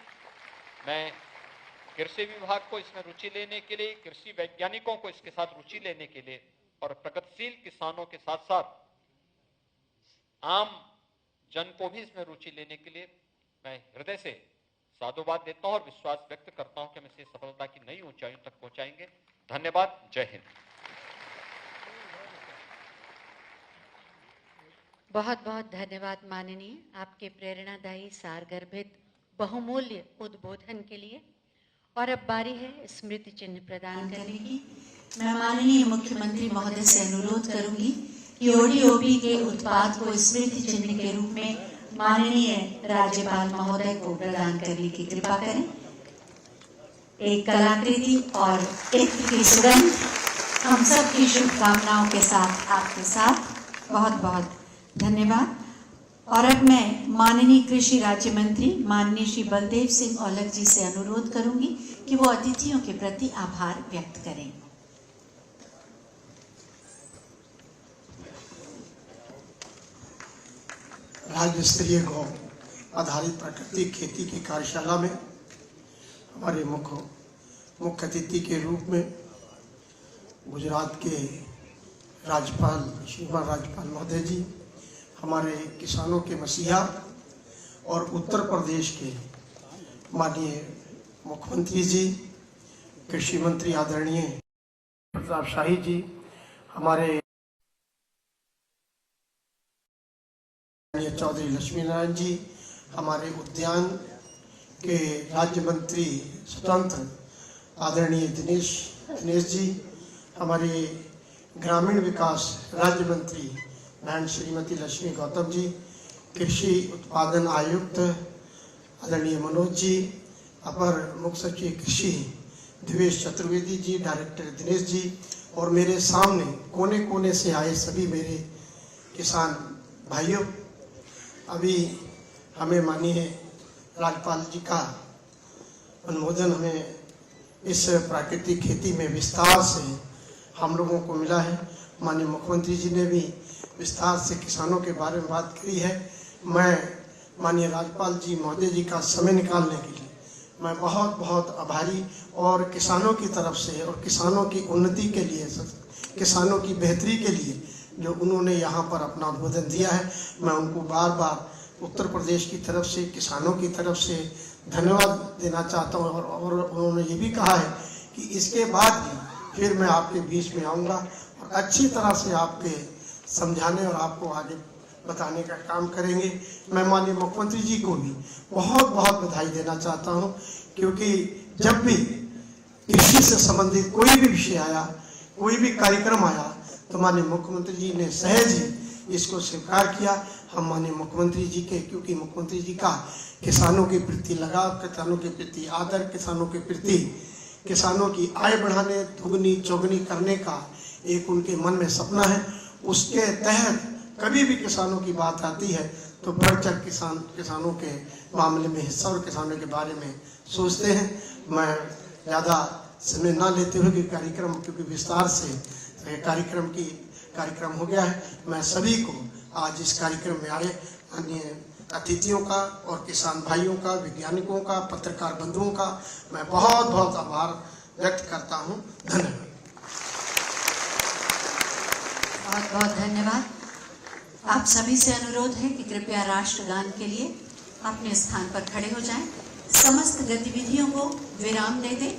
मैं कृषि विभाग को इसमें रुचि लेने के लिए, कृषि वैज्ञानिकों को इसके साथ रुचि लेने के लिए और प्रगतिशील किसानों के साथ साथ आम जन को भी इसमें रुचि लेने के लिए मैं हृदय से साधुवाद देता हूं और विश्वास व्यक्त करता हूं कि हम इसे सफलता की नई ऊंचाइयों तक पहुंचाएंगे। धन्यवाद। जय हिंद। बहुत बहुत धन्यवाद माननीय, आपके प्रेरणादायी सारगर्भित बहुमूल्य उद्बोधन के लिए। और अब बारी है स्मृति चिन्ह प्रदान करने की। मैं माननीय मुख्यमंत्री महोदय से अनुरोध करूंगी कि ओडीओपी के उत्पाद को स्मृति चिन्ह के रूप में माननीय राज्यपाल महोदय को प्रदान करने की कृपा करें। एक कलाकृति और इत्र की सुगंध हम सबकी शुभकामनाओं के साथ आपके साथ। बहुत बहुत धन्यवाद। और अब मैं माननीय कृषि राज्य मंत्री माननीय श्री बलदेव सिंह औलख जी से अनुरोध करूंगी कि वो अतिथियों के प्रति आभार व्यक्त करें। राज्य स्तरीय गौ आधारित प्राकृतिक खेती की कार्यशाला में हमारे मुख्य अतिथि के रूप में गुजरात के राज्यपाल श्रीमान राज्यपाल महोदय जी, हमारे किसानों के मसीहा और उत्तर प्रदेश के माननीय मुख्यमंत्री जी, कृषि मंत्री आदरणीय प्रताप शाही जी, हमारे चौधरी लक्ष्मी नारायण जी, हमारे उद्यान के राज्य मंत्री स्वतंत्र आदरणीय दिनेश जी, हमारे ग्रामीण विकास राज्य मंत्री बहन श्रीमती लक्ष्मी गौतम जी, कृषि उत्पादन आयुक्त आदरणीय मनोज जी, अपर मुख्य सचिव कृषि दिवेश चतुर्वेदी जी, डायरेक्टर दिनेश जी और मेरे सामने कोने कोने से आए सभी मेरे किसान भाइयों। अभी हमें माननीय राज्यपाल जी का अनुमोदन हमें इस प्राकृतिक खेती में विस्तार से हम लोगों को मिला है। माननीय मुख्यमंत्री जी ने भी विस्तार से किसानों के बारे में बात करी है। मैं माननीय राज्यपाल जी महोदय जी का समय निकालने के लिए मैं बहुत बहुत आभारी और किसानों की तरफ से और किसानों की उन्नति के लिए, किसानों की बेहतरी के लिए जो उन्होंने यहाँ पर अपना अनुमोदन दिया है, मैं उनको बार बार उत्तर प्रदेश की तरफ से, किसानों की तरफ से धन्यवाद देना चाहता हूँ। और उन्होंने ये भी कहा है कि इसके बाद भी फिर मैं आपके बीच में आऊँगा और अच्छी तरह से आपके समझाने और आपको आगे बताने का काम करेंगे। मैं माननीय मुख्यमंत्री जी को भी बहुत बहुत बधाई देना चाहता हूँ, क्योंकि जब भी कृषि से संबंधित कोई भी विषय आया, कोई भी कार्यक्रम आया, तो माननीय मुख्यमंत्री जी ने सहज ही इसको स्वीकार किया। हम माननीय मुख्यमंत्री जी के, क्योंकि मुख्यमंत्री जी का किसानों के प्रति लगाव, किसानों के प्रति आदर, किसानों के प्रति किसानों की आय बढ़ाने, दुगनी चौगनी करने का एक उनके मन में सपना है। उसके तहत कभी भी किसानों की बात आती है तो बढ़ चढ़ किसानों के मामले में हिस्सा और किसानों के बारे में सोचते हैं। मैं ज़्यादा समय ना लेते हुए कि कार्यक्रम, क्योंकि विस्तार से कार्यक्रम हो गया है, मैं सभी को आज इस कार्यक्रम में आए अन्य अतिथियों का और किसान भाइयों का, वैज्ञानिकों का, पत्रकार बंधुओं का मैं बहुत बहुत आभार व्यक्त करता हूं। धन्यवाद। बहुत बहुत धन्यवाद। आप सभी से अनुरोध है कि कृपया राष्ट्रगान के लिए अपने स्थान पर खड़े हो जाएं। समस्त गतिविधियों को विराम दे दें।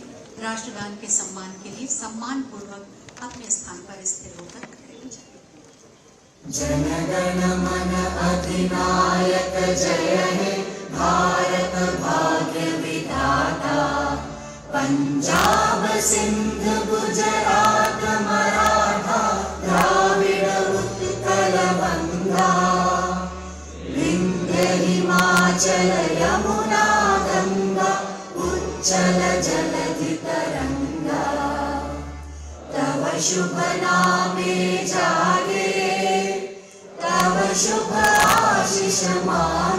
राष्ट्रगान के सम्मान के लिए सम्मान पूर्वक अपने स्थान पर स्थिर होकर खड़े हो जाएं। जनगण मन अधिनायक जय हे भारत भाग्य विधाता, पंजाब सिंध गुजरात मराठा द्राविड़ उत्कल बंगा, विंध्य हिमाचल यमुना गंगा उच्चल क्षमा